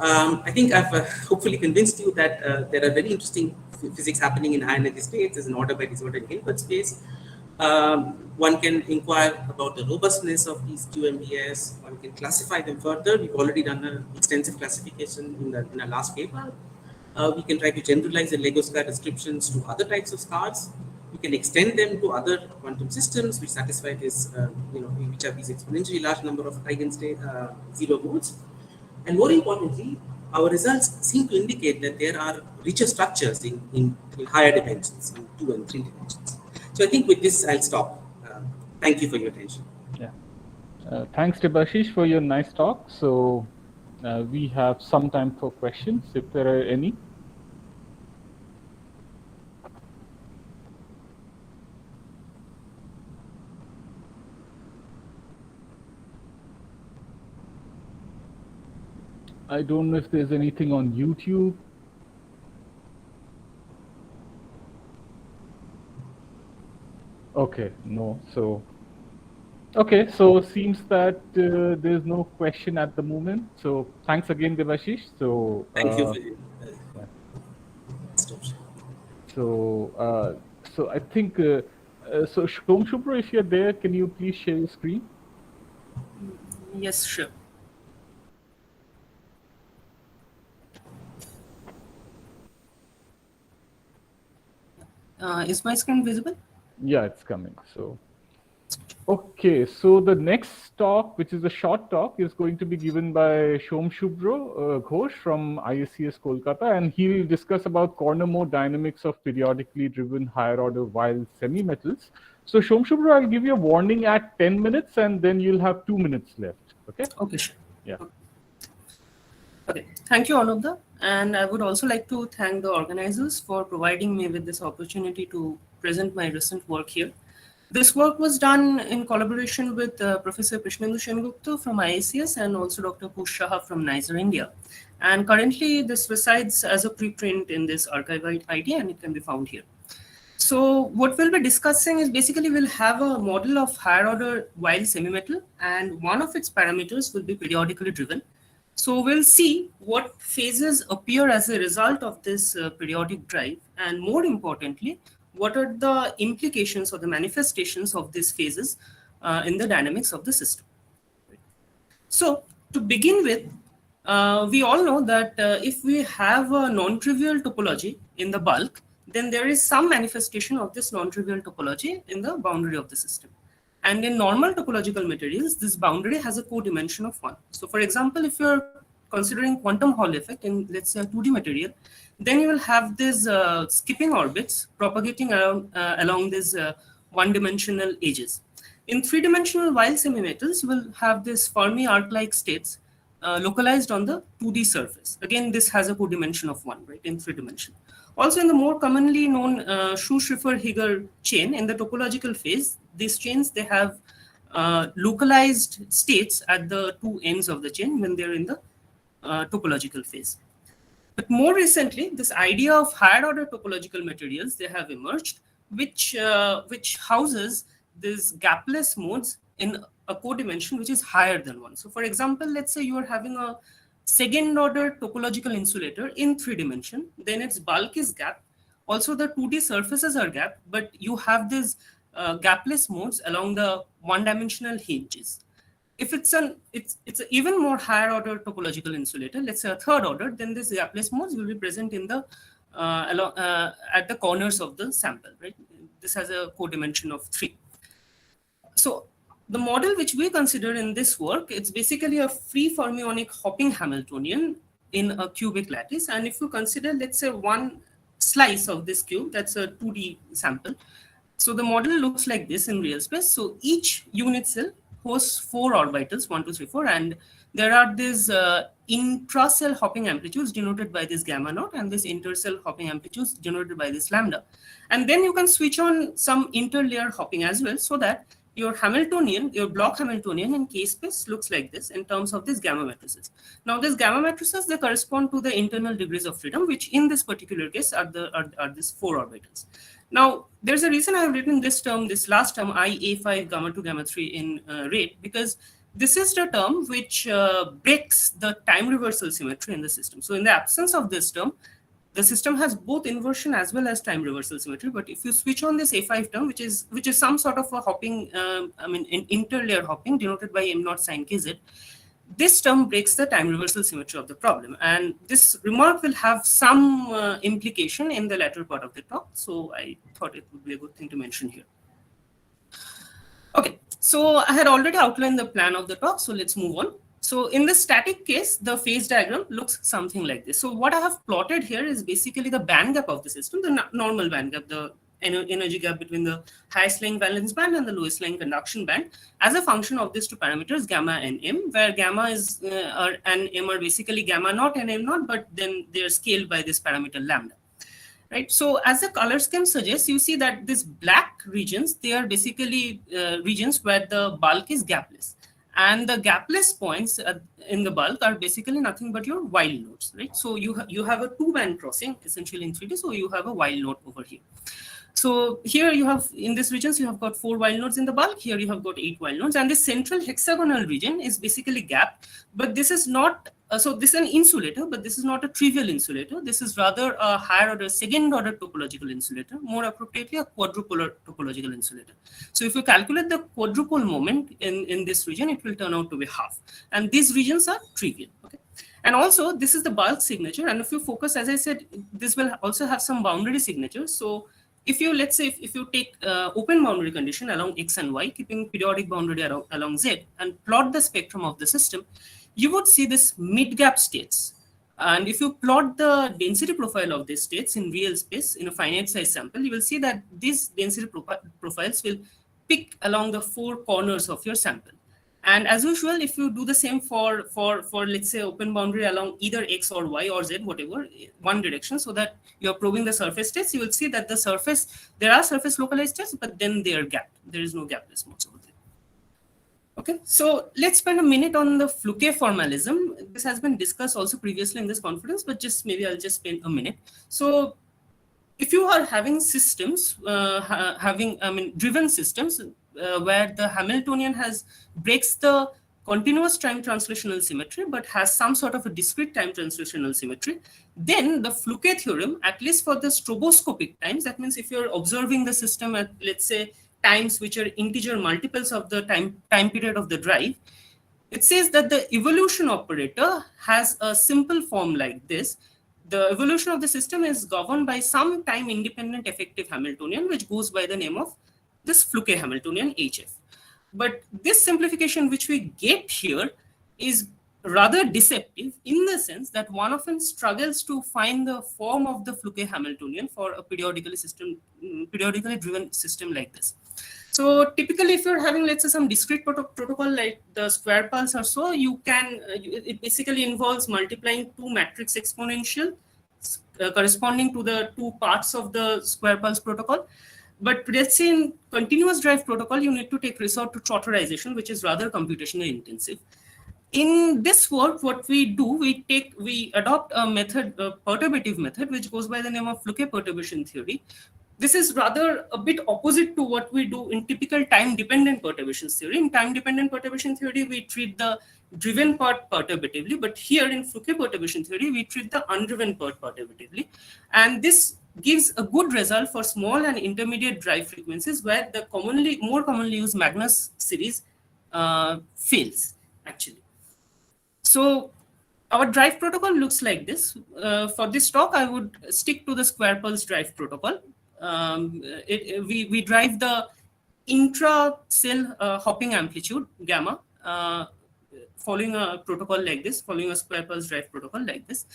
I think I've hopefully convinced you that there are very interesting physics happening in high energy states. There's an order by disorder in Hilbert space. One can inquire about the robustness of these QMBS. One can classify them further. We've already done an extensive classification in our last paper. We can try to generalize the Lego star descriptions to other types of stars. We can extend them to other quantum systems which satisfy this, which have these exponentially large number of eigenstate zero modes. And more importantly, our results seem to indicate that there are richer structures in higher dimensions, in 2 and 3 dimensions. So I think with this, I'll stop. Thank you for your attention. Yeah. Thanks, Debashish, for your nice talk. So we have some time for questions, if there are any. I don't know if there's anything on YouTube. Okay, no. So, okay, so seems that there's no question at the moment. So thanks again, Debashish. So thank you for your So I think so Shom Shubro, if you're there, can you please share your screen? Yes, sure. Is my screen visible? Yeah, it's coming. So, okay. So the next talk, which is a short talk, is going to be given by Shom Shubro Ghosh from ISCS Kolkata, and he'll discuss about corner mode dynamics of periodically driven higher order wild semi-metals. So Shom Shubro, I'll give you a warning at 10 minutes, and then you'll have 2 minutes left. Okay? Okay, sure. Yeah. Okay. Thank you, Anubda. And I would also like to thank the organizers for providing me with this opportunity to present my recent work here. This work was done in collaboration with Professor Krishnendu Sengupta from IICS and also Dr. Kush Shah from Niger, India. And currently, this resides as a preprint in this archived ID, and it can be found here. So what we'll be discussing is basically we'll have a model of higher order wild semi-metal, and one of its parameters will be periodically driven. So we'll see what phases appear as a result of this periodic drive, and more importantly, what are the implications or the manifestations of these phases in the dynamics of the system. So to begin with, we all know that if we have a non-trivial topology in the bulk, then there is some manifestation of this non-trivial topology in the boundary of the system. And in normal topological materials, this boundary has a co-dimension of 1. So for example, if you're considering quantum Hall effect in, let's say, a 2D material, then you will have these skipping orbits propagating around, along these one-dimensional edges. In 3-dimensional wild semi-metals, you will have these Fermi arc-like states localized on the 2D surface. Again, this has a co-dimension of 1, right, in 3 dimension. Also, in the more commonly known Schuh-Schrieffer-Higger chain, in the topological phase, these chains, they have localized states at the 2 ends of the chain when they're in the topological phase. But more recently, this idea of higher order topological materials, they have emerged, which houses these gapless modes in a codimension which is higher than 1. So for example, let's say you are having a second order topological insulator in 3 dimension, then its bulk is gap. Also the 2D surfaces are gap, but you have these gapless modes along the one-dimensional hinges. If it's an even more higher order topological insulator, let's say a 3rd order, then these gapless modes will be present in the at the corners of the sample, right? This has a codimension of 3. So the model which we consider in this work, it's basically a free fermionic hopping Hamiltonian in a cubic lattice. And if you consider, let's say, one slice of this cube, that's a 2D sample. So the model looks like this in real space. So each unit cell hosts 4 orbitals, 1, 2, 3, 4, and there are these intra-cell hopping amplitudes denoted by this gamma naught, and this inter-cell hopping amplitudes denoted by this lambda. And then you can switch on some interlayer hopping as well, so that your Hamiltonian, your block Hamiltonian in K-space looks like this in terms of these gamma matrices. Now, these gamma matrices, they correspond to the internal degrees of freedom, which in this particular case are these 4 orbitals. Now, there's a reason I have written this term, this last term, IA5 gamma 2 gamma 3 in rate, because this is the term which breaks the time reversal symmetry in the system. So in the absence of this term, the system has both inversion as well as time reversal symmetry. But if you switch on this A5 term, which is some sort of a hopping, an interlayer hopping denoted by m naught sine kz, this term breaks the time reversal symmetry of the problem. And this remark will have some implication in the latter part of the talk. So I thought it would be a good thing to mention here. Okay, so I had already outlined the plan of the talk. So let's move on. So in the static case, the phase diagram looks something like this. So what I have plotted here is basically the band gap of the system, the normal band gap, the energy gap between the highest lying valence band and the lowest lying conduction band, as a function of these two parameters, gamma and m, where gamma is and m are basically gamma naught and m naught, but then they are scaled by this parameter lambda. Right. So as the color scheme suggests, you see that these black regions, they are basically regions where the bulk is gapless. And the gapless points in the bulk are basically nothing but your while nodes, right? So you have a 2-band crossing essentially in 3D. So you have a while node over here. So here you have, in these regions, you have got 4 while nodes in the bulk. Here you have got 8 while nodes. And the central hexagonal region is basically gapped. But this is not, so this is an insulator, but this is not a trivial insulator. This is rather a higher order, second order topological insulator, more appropriately a quadrupolar topological insulator. So if you calculate the quadrupole moment in this region, it will turn out to be half. And these regions are trivial. Okay. And also, this is the bulk signature. And if you focus, as I said, this will also have some boundary signatures. So if you, let's say, if you take open boundary condition along x and y, keeping periodic boundary along z, and plot the spectrum of the system, you would see this mid-gap states. And if you plot the density profile of these states in real space in a finite size sample, you will see that these density profiles will pick along the 4 corners of your sample. And as usual, if you do the same for let's say open boundary along either x or y or z, whatever, one direction, so that you're probing the surface states, you will see that the surface, there are surface localized states, but then they are gapped. There is no gapless modes over there. Okay, so let's spend a minute on the Fluke formalism. This has been discussed also previously in this conference, but just maybe I'll just spend a minute. So if you are having systems, driven systems, where the Hamiltonian breaks the continuous time translational symmetry, but has some sort of a discrete time translational symmetry, then the Fluke theorem, at least for the stroboscopic times, that means if you're observing the system at, let's say, times which are integer multiples of the time period of the drive, it says that the evolution operator has a simple form like this. The evolution of the system is governed by some time independent effective Hamiltonian, which goes by the name of this Fluke Hamiltonian HF. But this simplification which we get here is rather deceptive in the sense that one often struggles to find the form of the Fluke Hamiltonian for a periodically driven system like this. So typically, if you're having, let's say, some discrete protocol like the square pulse or so, you can, it basically involves multiplying 2 matrix exponential corresponding to the 2 parts of the square pulse protocol. But let's say in continuous drive protocol, you need to take resort to trotterization, which is rather computationally intensive. In this work, what we do, we adopt a method, a perturbative method, which goes by the name of Fluke perturbation theory. This is rather a bit opposite to what we do in typical time-dependent perturbation theory. In time-dependent perturbation theory, we treat the driven part perturbatively, but here in Fluke perturbation theory, we treat the undriven part perturbatively. And this gives a good result for small and intermediate drive frequencies where the more commonly used Magnus series fails, actually. So our drive protocol looks like this. For this talk, I would stick to the square pulse drive protocol. We drive the intra-cell hopping amplitude, gamma, following a protocol like this, following a square pulse drive protocol like this.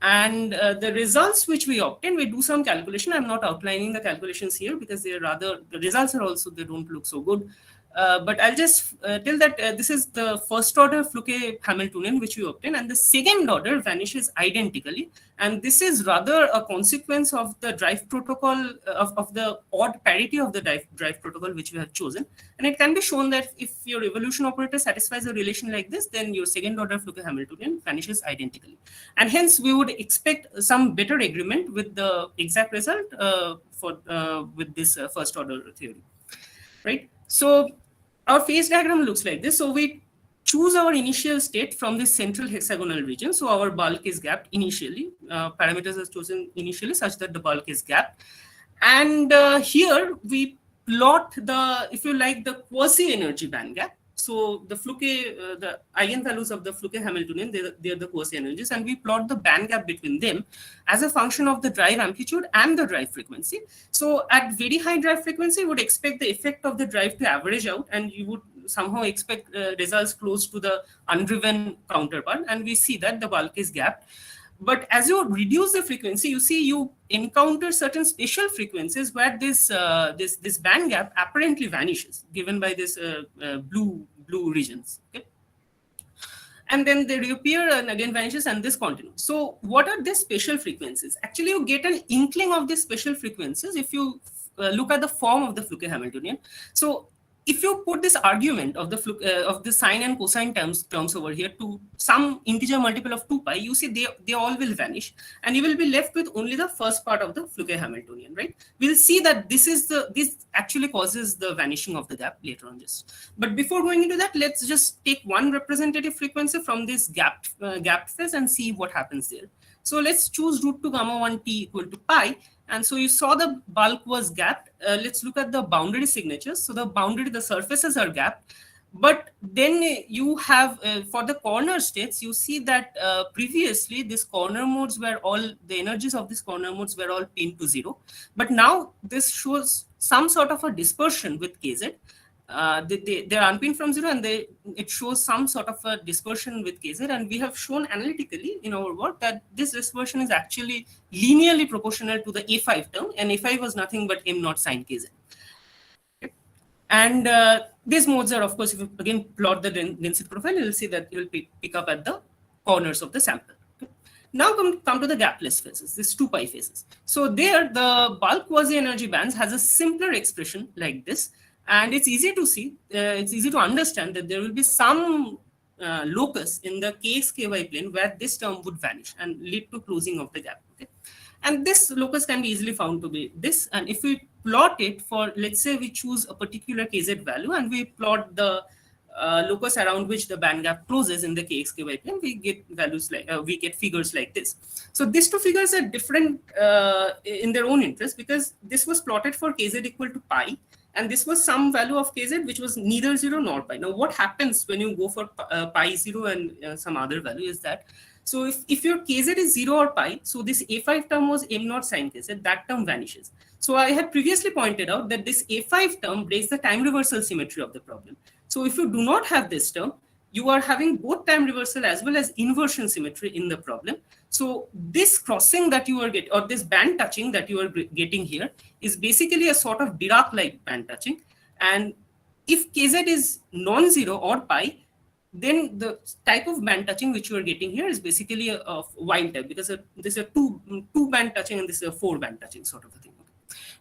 And the results which we obtain, we do some calculation. I'm not outlining the calculations here because they're rather, the results are also, they don't look so good. But I'll just tell that this is the first order Fluke Hamiltonian which we obtain, and the second order vanishes identically. And this is rather a consequence of the drive protocol, of the odd parity of the drive protocol which we have chosen. And it can be shown that if your evolution operator satisfies a relation like this, then your second order Fluke Hamiltonian vanishes identically. And hence we would expect some better agreement with the exact result with this first order theory, right? So our phase diagram looks like this. So we choose our initial state from this central hexagonal region. So our bulk is gapped initially. Parameters are chosen initially such that the bulk is gapped. And here we plot the, if you like, the quasi-energy band gap. So the Fluke, the eigenvalues of the Fluke Hamiltonian, they are the quasi-energies, and we plot the band gap between them as a function of the drive amplitude and the drive frequency. So at very high drive frequency, you would expect the effect of the drive to average out, and you would somehow expect results close to the undriven counterpart, and we see that the bulk is gapped. But as you reduce the frequency, you see you encounter certain special frequencies where this this band gap apparently vanishes, given by this blue regions. Okay? And then they reappear and again vanishes, and this continues. So what are these special frequencies? Actually, you get an inkling of these special frequencies if you look at the form of the Fluke Hamiltonian. So if you put this argument of the sine and cosine terms over here to some integer multiple of 2 pi, you see they all will vanish, and you will be left with only the first part of the Fluke Hamiltonian, right? We'll see that this actually causes the vanishing of the gap later on. But before going into that, let's just take one representative frequency from this gapped phase and see what happens there. So let's choose root 2 gamma 1 t equal to pi. And so you saw the bulk was gapped. Let's look at the boundary signatures. So the surfaces are gapped. But then you have, for the corner states, you see that previously these corner modes were all, the energies of these corner modes were all pinned to 0. But now this shows some sort of a dispersion with kz. They're unpinned from 0, and it shows some sort of a dispersion with kz, and we have shown analytically in our work that this dispersion is actually linearly proportional to the A5 term, and A5 was nothing but m naught sine kz. Okay. And these modes are, of course, if you again plot the density profile, you'll see that you will pick up at the corners of the sample. Okay. Now come to the gapless phases, these 2 pi phases. So there, the bulk quasi-energy bands has a simpler expression like this. And it's easy to see, it's easy to understand that there will be some locus in the kx-ky plane where this term would vanish and lead to closing of the gap. Okay? And this locus can be easily found to be this. And if we plot it for, let's say we choose a particular kz value and we plot the locus around which the band gap closes in the kx-ky plane, we get values like, we get figures like this. So these two figures are different in their own interest, because this was plotted for kz equal to pi. And this was some value of kz which was neither 0 nor pi. Now, what happens when you go for pi 0 and some other value is that, so if your kz is 0 or pi, so this A5 term was m naught sine kz, that term vanishes. So I had previously pointed out that this A5 term breaks the time reversal symmetry of the problem. So if you do not have this term, you are having both time reversal as well as inversion symmetry in the problem. So this crossing that you are getting, or this band touching that you are getting here, is basically a sort of Dirac-like band touching. And if kz is non-zero or pi, then the type of band touching which you are getting here is basically a wild type, because this is a two band touching and this is a 4 band touching sort of a thing.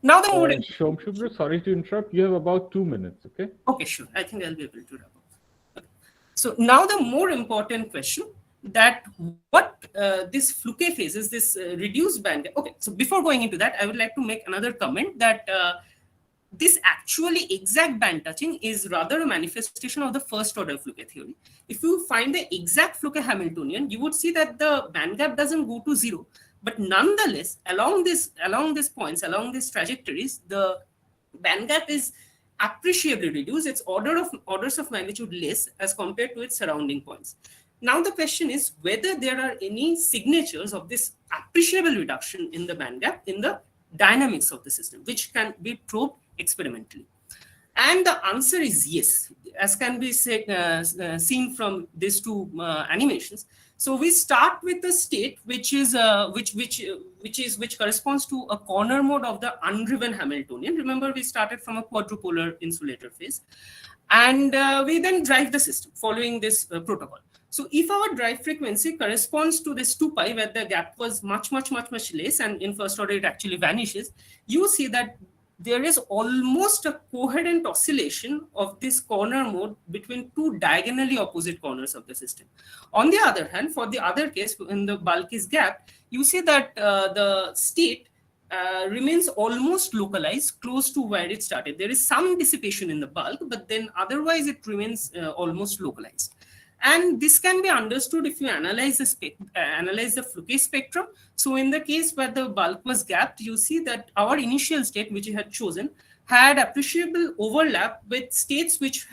Now the more Shomshubra, sorry to interrupt. You have about 2 minutes. Okay. Okay, sure. I think I'll be able to wrap up. Okay. So now the more important question, that what this Fluke phases, this reduced band. Okay, so before going into that, I would like to make another comment that this actually exact band touching is rather a manifestation of the first order Fluke theory. If you find the exact Fluke Hamiltonian, you would see that the band gap doesn't go to 0, but nonetheless, along these points, along these trajectories, the band gap is appreciably reduced. It's orders of magnitude less as compared to its surrounding points. Now the question is whether there are any signatures of this appreciable reduction in the band gap in the dynamics of the system, which can be probed experimentally. And the answer is yes, as can be seen from these two animations. So we start with the state which corresponds to a corner mode of the undriven Hamiltonian. Remember, we started from a quadrupolar insulator phase, and we then drive the system following this protocol. So if our drive frequency corresponds to this 2 pi, where the gap was much less, and in first order it actually vanishes, you see that there is almost a coherent oscillation of this corner mode between two diagonally opposite corners of the system. On the other hand, for the other case, when the bulk is gapped, you see that the state remains almost localized, close to where it started. There is some dissipation in the bulk, but then otherwise it remains almost localized. And this can be understood if you analyze the Fluke spectrum. So in the case where the bulk was gapped, you see that our initial state, which we had chosen, had appreciable overlap with states which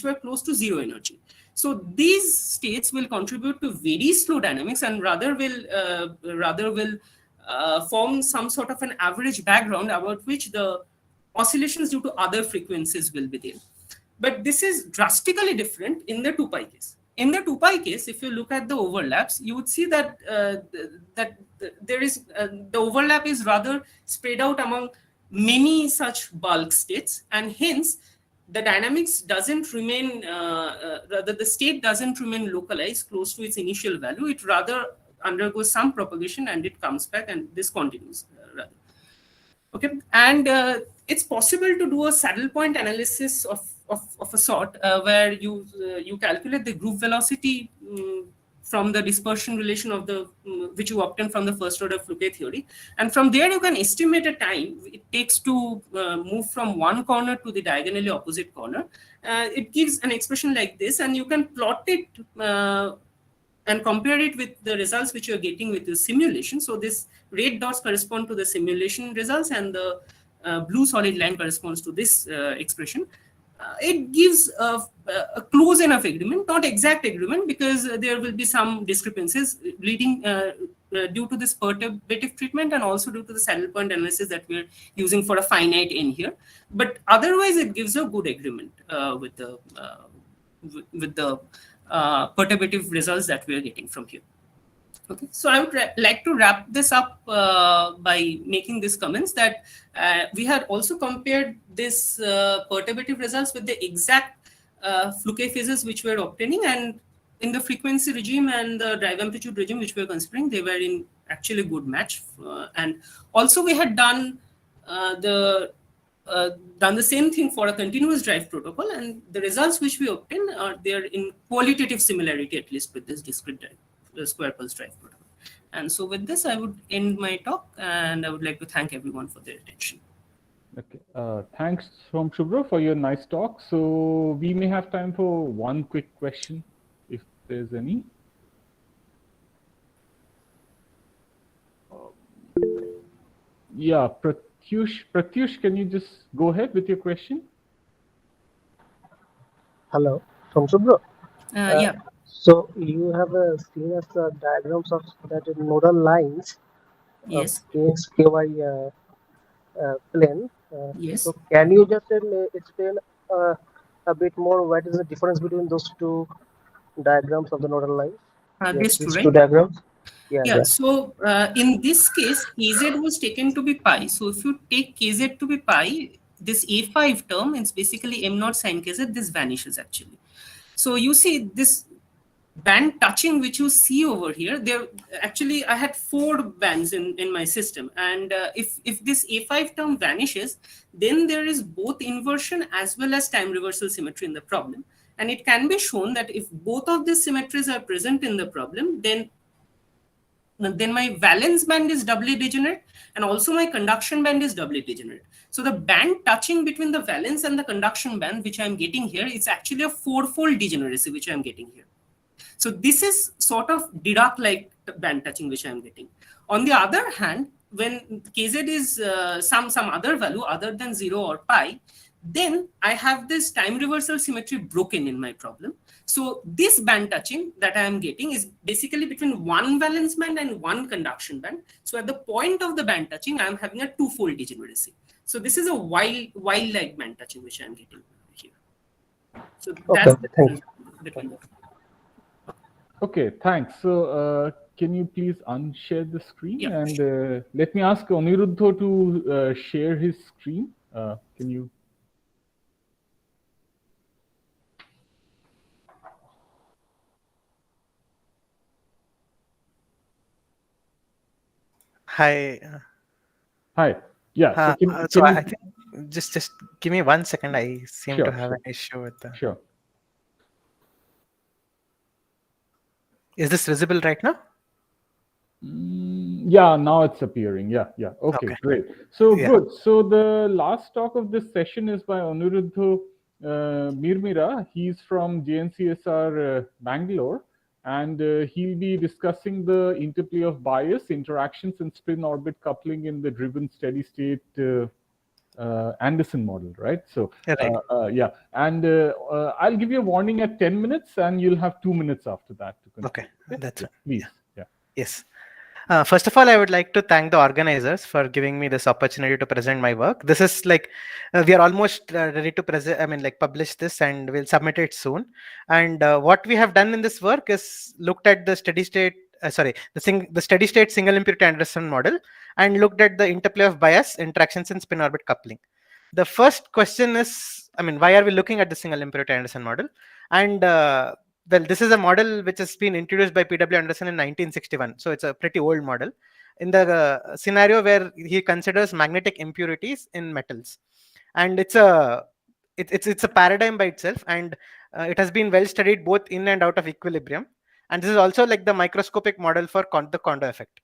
were close to zero energy. So these states will contribute to very slow dynamics, and rather will form some sort of an average background about which the oscillations due to other frequencies will be there. But this is drastically different in the 2 pi case. In the 2 pi case, if you look at the overlaps, you would see that there is the overlap is rather spread out among many such bulk states, and hence the dynamics doesn't remain, rather the state doesn't remain localized close to its initial value. It rather undergoes some propagation and it comes back, and this continues rather. Okay, and it's possible to do a saddle point analysis of a sort where you calculate the group velocity from the dispersion relation of the which you obtain from the first order Fluke theory, and from there you can estimate a time it takes to move from one corner to the diagonally opposite corner. It gives an expression like this, and you can plot it and compare it with the results which you are getting with the simulation. So this red dots correspond to the simulation results, and the blue solid line corresponds to this expression. It gives a close enough agreement, not exact agreement, because there will be some discrepancies leading due to this perturbative treatment and also due to the saddle point analysis that we're using for a finite n here. But otherwise, it gives a good agreement with the perturbative results that we are getting from here. Okay, so I would like to wrap this up by making these comments that we had also compared this perturbative results with the exact Fluke phases which we are obtaining, and in the frequency regime and the drive amplitude regime which we are considering, they were in actually good match. And also we had done the same thing for a continuous drive protocol, and the results which we obtain are there in qualitative similarity, at least with this discrete drive. The square pulse drive protocol. And so with this, I would end my talk, and I would like to thank everyone for their attention. Okay, thanks from Shubhra for your nice talk. So we may have time for one quick question, if there's any. Yeah, Pratyush, can you just go ahead with your question? Hello, from Shubhra. Yeah. So you have seen as the diagrams of that nodal lines Yes. of KY plane. Yes. So can you just explain a bit more what is the difference between those two diagrams of the nodal lines? These two, right? Two diagrams. Yeah. So in this case, KZ was taken to be pi. So if you take KZ to be pi, this A5 term is basically M0 sin KZ. This vanishes actually. So you see this band touching which you see over here, there actually I had 4 bands in my system, and if this A5 term vanishes, then there is both inversion as well as time reversal symmetry in the problem. And it can be shown that if both of these symmetries are present in the problem, then my valence band is doubly degenerate, and also my conduction band is doubly degenerate. So the band touching between the valence and the conduction band which I'm getting here, it's actually a 4-fold degeneracy which I'm getting here. So this is sort of Dirac-like band touching which I'm getting. On the other hand, when KZ is some other value other than 0 or pi, then I have this time reversal symmetry broken in my problem. So this band touching that I am getting is basically between one valence band and one conduction band. So at the point of the band touching, I am having a 2-fold degeneracy. So this is a wild-like band touching which I am getting here. So that's the difference between them. Okay, thanks. So can you please unshare the screen? Yeah. And let me ask Aniruddha to share his screen. Can you? Hi. Hi. Yeah. So So can I you? think just give me 1 second. I seem to have an issue with the. Sure. Is this visible right now? Yeah, now it's appearing. Yeah. Okay, great. So good. So the last talk of this session is by Aniruddha Mirmira. He's from JNCSR Bangalore, and he'll be discussing the interplay of bias, interactions, and spin-orbit coupling in the driven steady-state Anderson model, right? So yeah, and I'll give you a warning at 10 minutes, and you'll have 2 minutes after that to conclude. Okay, that's right. Please. Yeah. Yes. First of all, I would like to thank the organizers for giving me this opportunity to present my work. This is like we are almost ready to present. I mean, like publish this, and we'll submit it soon. And what we have done in this work is looked at the steady state. The steady state single impurity Anderson model, and looked at the interplay of bias, interactions, and spin orbit coupling. The first question is, I mean, why are we looking at the single impurity Anderson model? And well, this is a model which has been introduced by P.W. Anderson in 1961. So it's a pretty old model. In the scenario where he considers magnetic impurities in metals, and it's a paradigm by itself, and it has been well studied both in and out of equilibrium. And this is also like the microscopic model for the Kondo effect.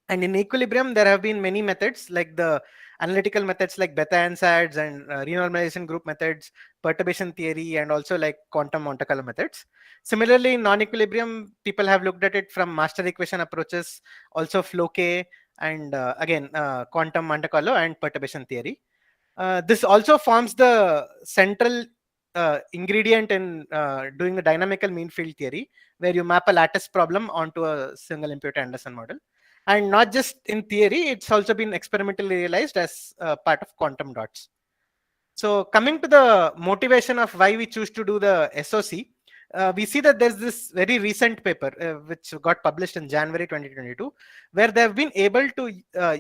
And in equilibrium, there have been many methods like the analytical methods like Bethe-Ansads and renormalization group methods, perturbation theory, and also like quantum Monte Carlo methods. Similarly, in non-equilibrium, people have looked at it from master equation approaches, also Fluke, and again, quantum Monte Carlo and perturbation theory. This also forms the central ingredient in doing the dynamical mean field theory, where you map a lattice problem onto a single impurity Anderson model. And not just in theory, it's also been experimentally realized as part of quantum dots. So coming to the motivation of why we choose to do the SOC, we see that there's this very recent paper which got published in January 2022, where they have been able to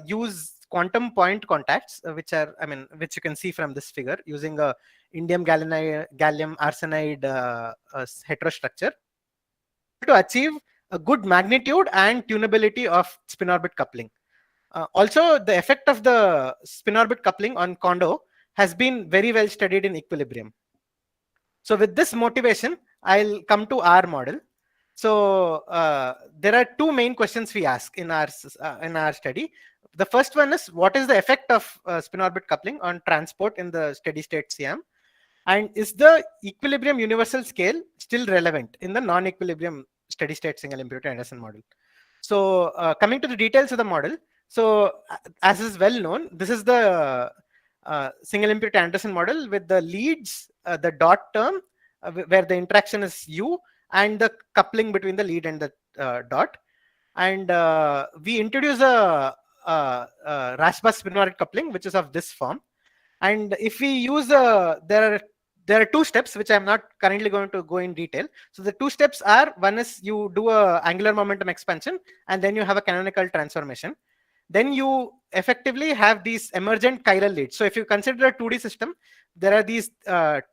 use quantum point contacts, which you can see from this figure, using a indium gallium arsenide heterostructure to achieve a good magnitude and tunability of spin orbit coupling. Also, the effect of the spin orbit coupling on Kondo has been very well studied in equilibrium. So with this motivation, I'll come to our model. So there are two main questions we ask in our study. The first one is, what is the effect of spin orbit coupling on transport in the steady state CM? And is the equilibrium universal scale still relevant in the non-equilibrium steady state single impurity Anderson model? So coming to the details of the model, so as is well known, this is the single impurity Anderson model with the leads, the dot term where the interaction is U, and the coupling between the lead and the dot. And we introduce a Rashba spin-orbit coupling, which is of this form. And if we use there are two steps which I'm not currently going to go in detail. So the two steps are, one is you do a angular momentum expansion, and then you have a canonical transformation. Then you effectively have these emergent chiral leads. So if you consider a 2D system, there are these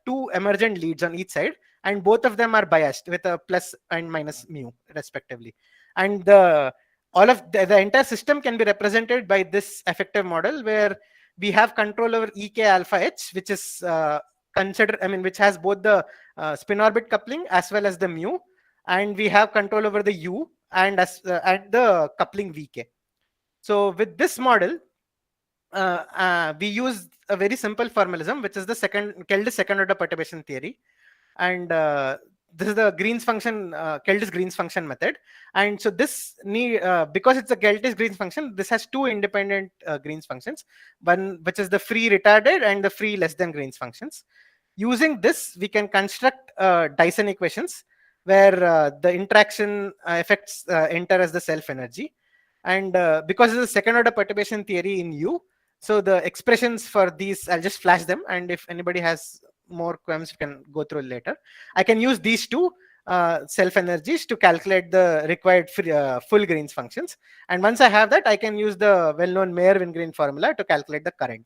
two emergent leads on each side, and both of them are biased with a plus and minus mu respectively. And the entire system can be represented by this effective model, where we have control over Ek alpha h, which is which has both the spin orbit coupling as well as the mu, and we have control over the U and the coupling Vk. So with this model, we use a very simple formalism, which is the Keldy's second order perturbation theory, and this is the Green's function, Keldy's Green's function method. And so this because it's a Keldy's Green's function, this has two independent Green's functions, one which is the free retarded and the free less than Green's functions. Using this, we can construct Dyson equations where the interaction effects enter as the self energy. And because it's a second order perturbation theory in U, so the expressions for these, I'll just flash them, and if anybody has more queries, you can go through later. I can use these two self energies to calculate the required full Green's functions. And once I have that, I can use the well-known Mayer-Wingren formula to calculate the current.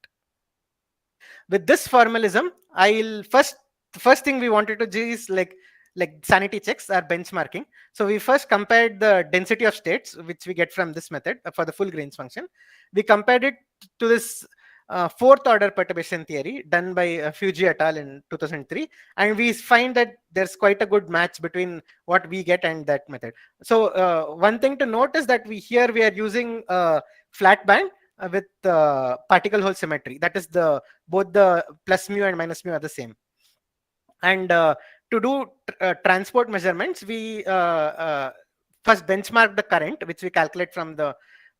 With this formalism, the first thing we wanted to do is like sanity checks or benchmarking. So we first compared the density of states, which we get from this method for the full Green's function. We compared it to this fourth order perturbation theory done by Fuji et al. In 2003, and we find that there's quite a good match between what we get and that method. So one thing to note is that we are using flat band with particle hole symmetry. That is both the plus mu and minus mu are the same. And to do transport measurements, we first benchmark the current, which we calculate from the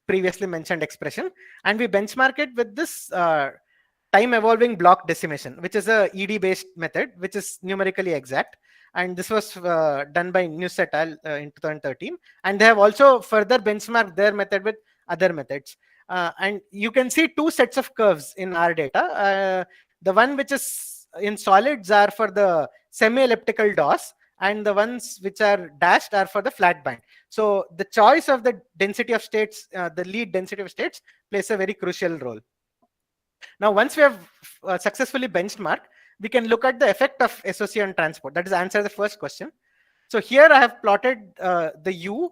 previously mentioned expression, and we benchmark it with this time evolving block decimation, which is a ED based method, which is numerically exact. And this was done by Nuss et al. In 2013, and they have also further benchmarked their method with other methods. And you can see two sets of curves in our data. The one which is in solids are for the semi-elliptical DOS, and the ones which are dashed are for the flat band. So the choice of the density of states, the lead density of states, plays a very crucial role. Now, once we have successfully benchmarked, we can look at the effect of SOC on transport. That is, answer the first question. So here I have plotted the U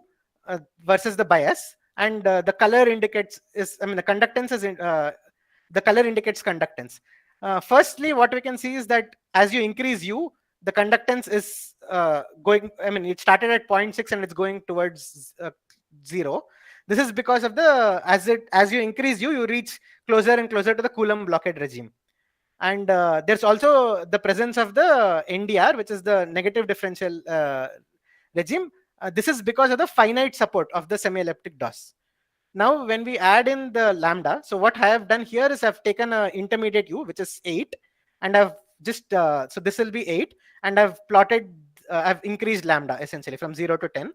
versus the bias, and the color indicates the conductance is the color indicates conductance. Firstly, what we can see is that as you increase U, the conductance is going, it started at 0.6 and it's going towards 0. This is because of the, as you increase U, you reach closer and closer to the Coulomb blockade regime. And there's also the presence of the NDR, which is the negative differential regime. This is because of the finite support of the semi-elliptic DOS. Now, when we add in the lambda, so what I have done here is I've taken an intermediate U, which is 8, and I've just, so this will be 8, and I've plotted, I've increased lambda essentially from 0 to 10.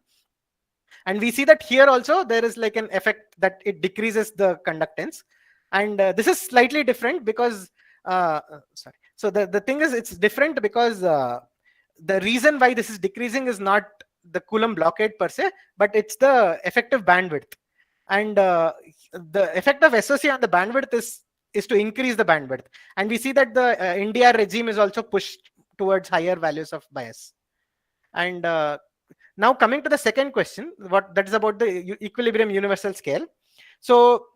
And we see that here also there is like an effect that it decreases the conductance. And this is slightly different because, sorry. So the thing is, it's different because the reason why this is decreasing is not the Coulomb blockade per se, but it's the effective bandwidth. And the effect of SOC on the bandwidth is to increase the bandwidth. And we see that the NDR regime is also pushed towards higher values of bias. And now coming to the second question, that is about the equilibrium universal scale. So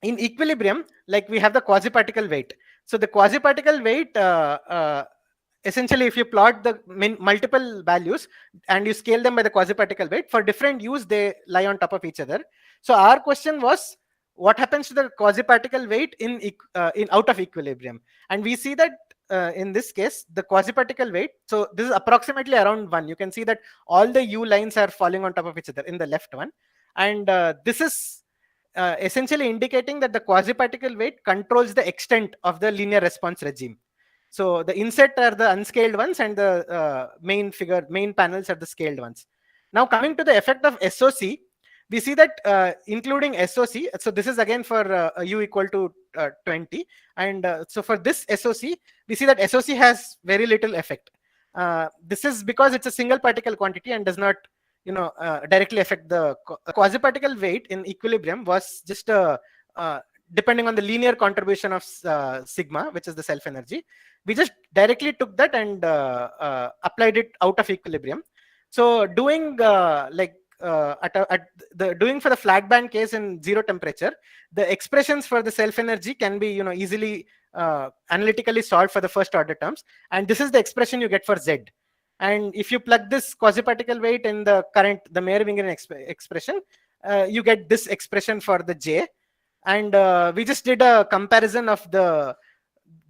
in equilibrium, like we have the quasi-particle weight. So the quasi-particle weight, essentially, if you plot the multiple values and you scale them by the quasi-particle weight, for different U's, they lie on top of each other. So our question was, what happens to the quasi-particle weight in out of equilibrium? And we see that in this case, the quasi-particle weight, so this is approximately around 1. You can see that all the U lines are falling on top of each other in the left one. And this is essentially indicating that the quasi-particle weight controls the extent of the linear response regime. So the inset are the unscaled ones, and the main panels are the scaled ones. Now coming to the effect of SOC, we see that including SOC, so this is again for U equal to 20. And so for this SOC, we see that SOC has very little effect. This is because it's a single particle quantity and does not directly affect the quasi-particle weight in equilibrium. Was just depending on the linear contribution of sigma, which is the self energy. We just directly took that and applied it out of equilibrium. So doing doing for the flat band case in 0 temperature, the expressions for the self energy can be easily analytically solved for the first order terms, and this is the expression you get for Z. And if you plug this quasi-particle weight in the Mayer-Wingren expression, you get this expression for the J. And we just did a comparison of the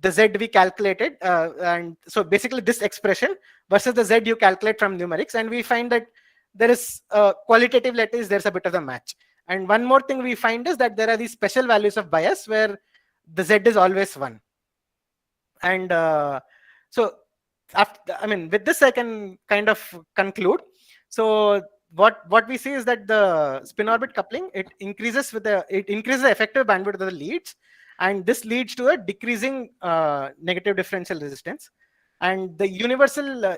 Z we calculated, and so basically this expression versus the Z you calculate from numerics, and we find that there is qualitative lattice, there's a bit of a match. And one more thing we find is that there are these special values of bias where the Z is always 1. And so with this I can kind of conclude. So what we see is that the spin orbit coupling, it increases the effective bandwidth of the leads, and this leads to a decreasing negative differential resistance. and the universal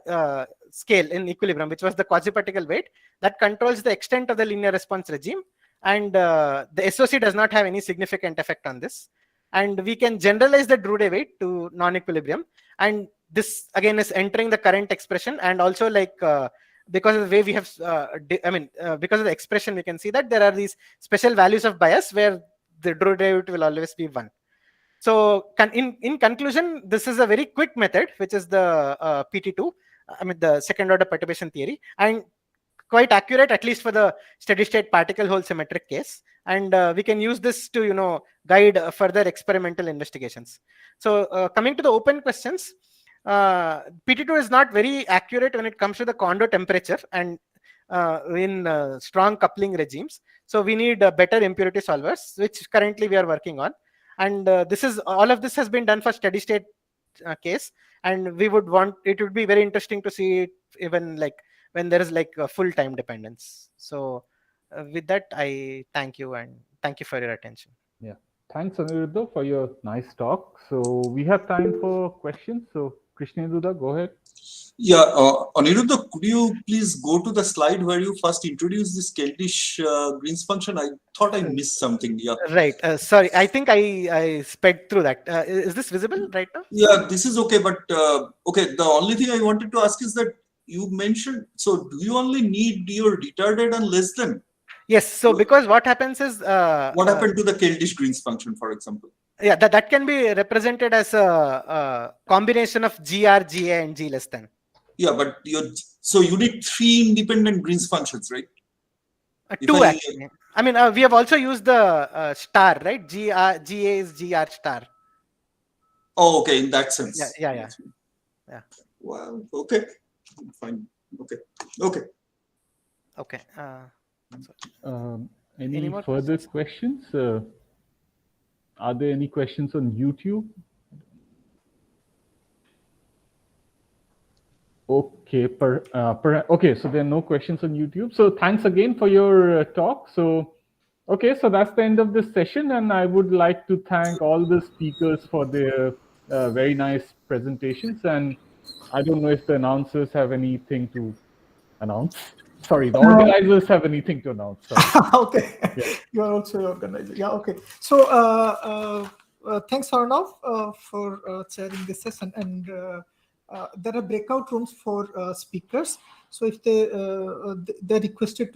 scale in equilibrium, which was the quasi-particle weight, that controls the extent of the linear response regime, and the SOC does not have any significant effect on this. And we can generalize the Drude weight to non-equilibrium, and this again is entering the current expression. And also, like because of the way we have because of the expression, we can see that there are these special values of bias where the Drude weight will always be 1. So in conclusion, this is a very quick method, which is the PT2, the second order perturbation theory, and quite accurate, at least for the steady state particle hole symmetric case. And we can use this to guide further experimental investigations. So coming to the open questions, PT2 is not very accurate when it comes to the Kondo temperature and in strong coupling regimes. So we need better impurity solvers, which currently we are working on. And all of this has been done for steady state case, and it would be very interesting to see it even like when there is like a full time dependence. So with that, I thank you, and thank you for your attention. Yeah, thanks Aniruddha for your nice talk. So we have time for questions. So Krishnenduda, go ahead. Yeah, Aniruddha, could you please go to the slide where you first introduced this Keldysh Green's function? I thought I missed something. Yeah. Right. Sorry, I think I sped through that. Is this visible right now? Yeah, this is okay. But okay, the only thing I wanted to ask is that you mentioned, so do you only need your retarded and less than? Yes. So because what happens is what happened to the Keldysh Green's function, for example? Yeah, that can be represented as a combination of GR, GA, and G less than. Yeah, but so you need 3 independent Green's functions, right? 2 actually. We have also used the star, right? GA is GR star. Oh, okay. In that sense. Yeah. Well, okay. Fine. Okay. Any further questions? Are there any questions on YouTube? Okay, okay, so there are no questions on YouTube. So thanks again for your talk. So, okay, so that's the end of this session, and I would like to thank all the speakers for their very nice presentations. And I don't know if the announcers have anything to announce. Sorry, the organizers have anything to announce. Sorry. Okay, yeah. You are also the organizer. Yeah, okay. So thanks, Arnav, for chairing this session. And there are breakout rooms for speakers. So if they're requested